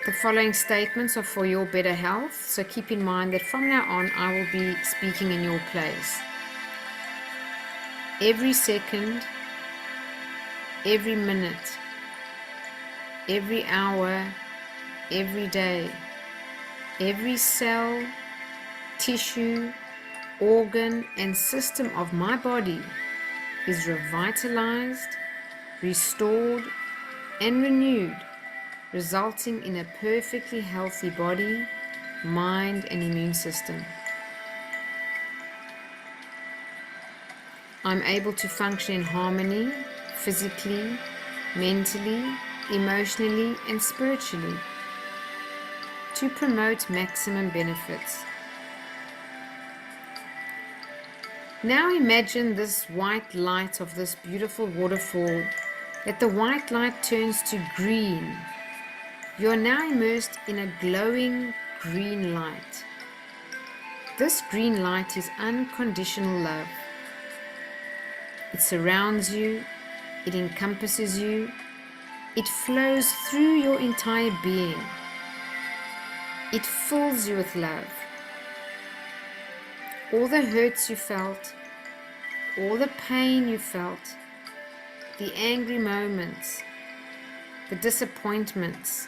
The following statements are for your better health, so keep in mind that from now on I will be speaking in your place. Every second, every minute, every hour, every day, every cell, tissue, organ, and system of my body is revitalized, restored, and renewed, resulting in a perfectly healthy body, mind, and immune system. I'm able to function in harmony, physically, mentally, emotionally, and spiritually, to promote maximum benefits. Now imagine this white light of this beautiful waterfall, that the white light turns to green. You are now immersed in a glowing green light. This green light is unconditional love. It surrounds you, it encompasses you, it flows through your entire being. It fills you with love. All the hurts you felt, all the pain you felt, the angry moments, the disappointments.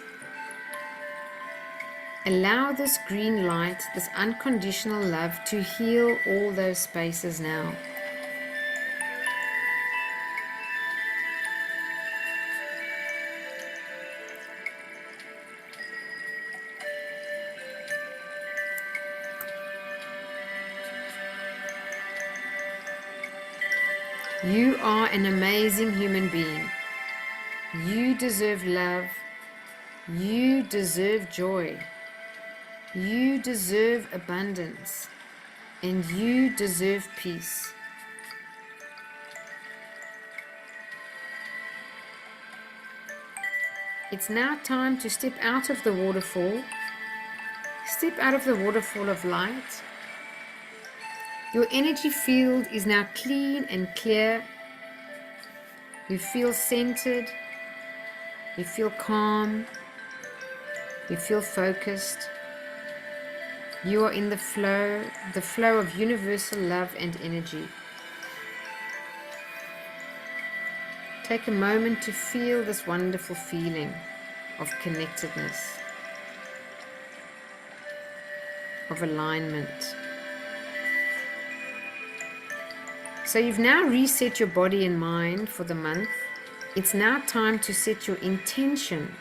Allow this green light, this unconditional love, to heal all those spaces now. You are an amazing human being. You deserve love. You deserve joy. You deserve abundance. And you deserve peace. It's now time to step out of the waterfall. Step out of the waterfall of light. Your energy field is now clean and clear. You feel centered. You feel calm. You feel focused. You are in the flow of universal love and energy. Take a moment to feel this wonderful feeling of connectedness, of alignment. So you've now reset your body and mind for the month. It's now time to set your intention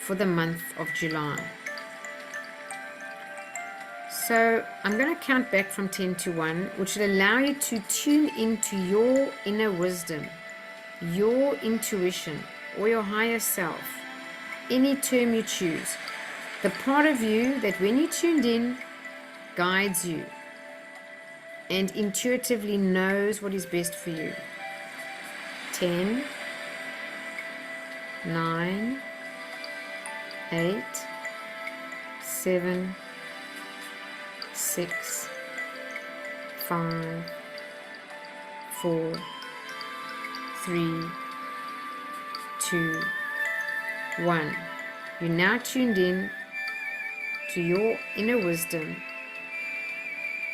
for the month of July. So I'm going to count back from 10 to 1, which will allow you to tune into your inner wisdom, your intuition, or your higher self, any term you choose. The part of you that when you tuned in guides you and intuitively knows what is best for you. 10, 9, 8, 7, 6, 5, 4, 3, 2, 1. You're now tuned in to your inner wisdom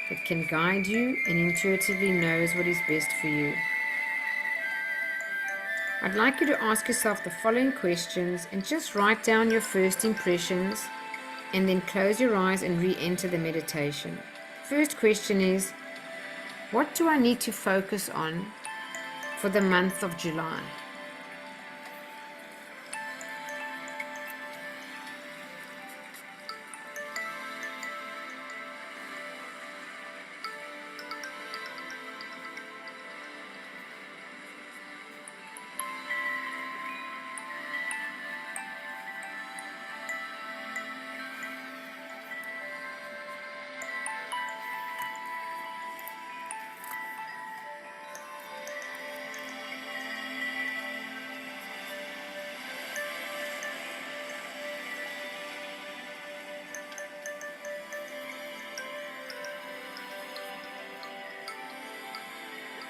that can guide you and intuitively knows what is best for you. I'd like you to ask yourself the following questions and just write down your first impressions and then close your eyes and re-enter the meditation. First question is, what do I need to focus on for the month of July?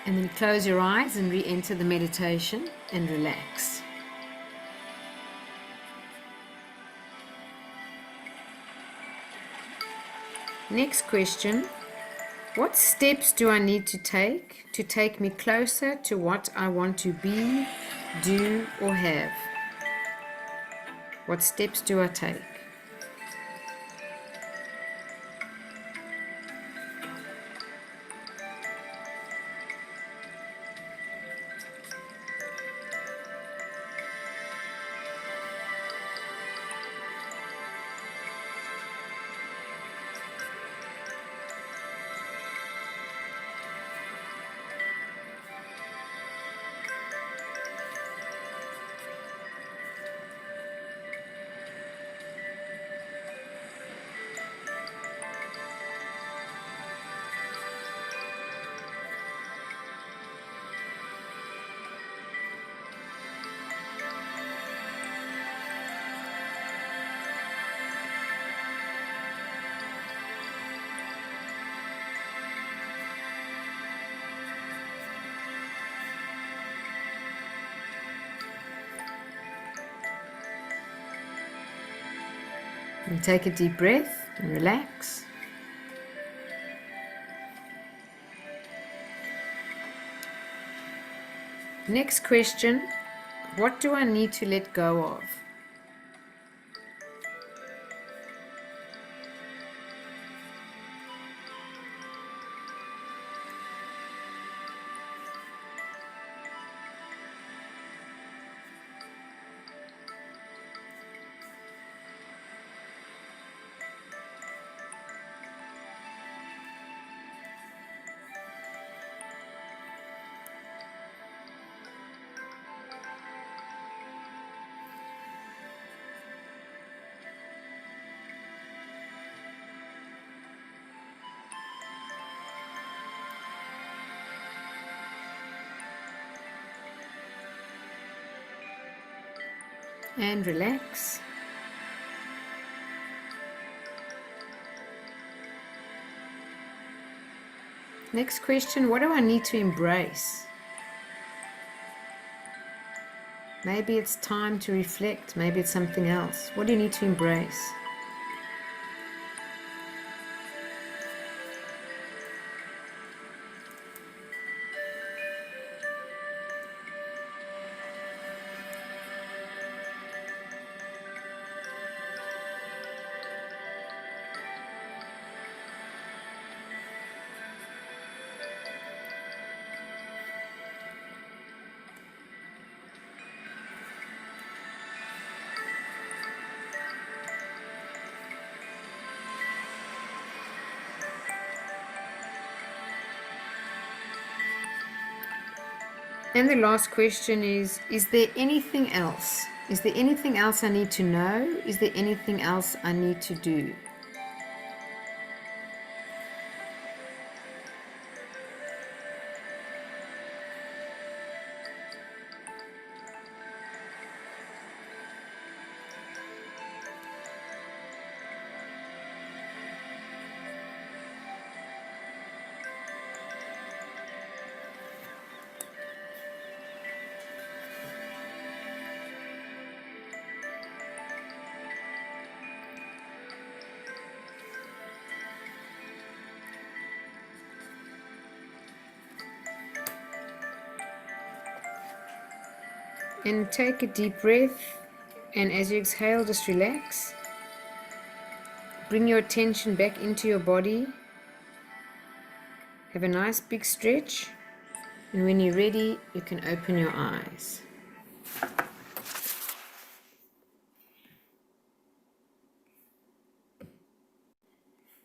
And then close your eyes and re-enter the meditation and relax. Next question, what steps do I need to take me closer to what I want to be, do, or have? What steps do I take? And take a deep breath and relax. Next question, what do I need to let go of? And relax. Next question, what do I need to embrace? Maybe it's time to reflect. Maybe it's something else. What do you need to embrace? And the last question is there anything else? Is there anything else I need to know? Is there anything else I need to do? And take a deep breath, and as you exhale, just relax. Bring your attention back into your body. Have a nice big stretch, and when you're ready, you can open your eyes.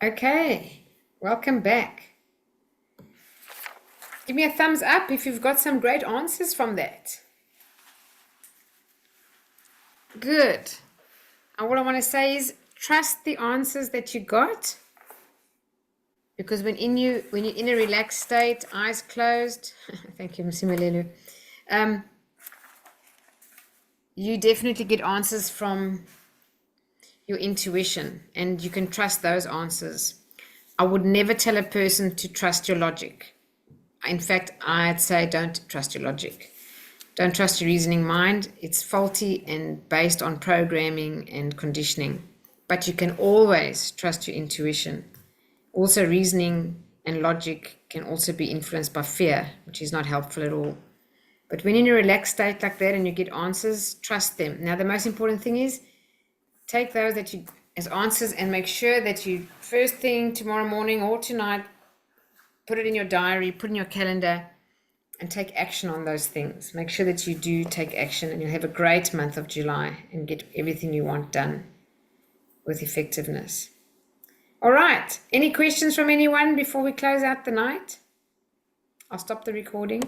Okay, welcome back. Give me a thumbs up if you've got some great answers from that. Good. All I want to say is trust the answers that you got, because when you're in a relaxed state, eyes closed, thank you, Msimilelu, you definitely get answers from your intuition, and you can trust those answers. I would never tell a person to trust your logic. In fact, I'd say don't trust your logic. Don't trust your reasoning mind. It's faulty and based on programming and conditioning. But you can always trust your intuition. Also, reasoning and logic can also be influenced by fear, which is not helpful at all. But when you're in a relaxed state like that and you get answers, trust them. Now, the most important thing is take those that you as answers and make sure that you first thing tomorrow morning or tonight, put it in your diary, put it in your calendar, and take action on those things. Make sure that you do take action, and you'll have a great month of July and get everything you want done with effectiveness. All right. Any questions from anyone before we close out the night? I'll stop the recording.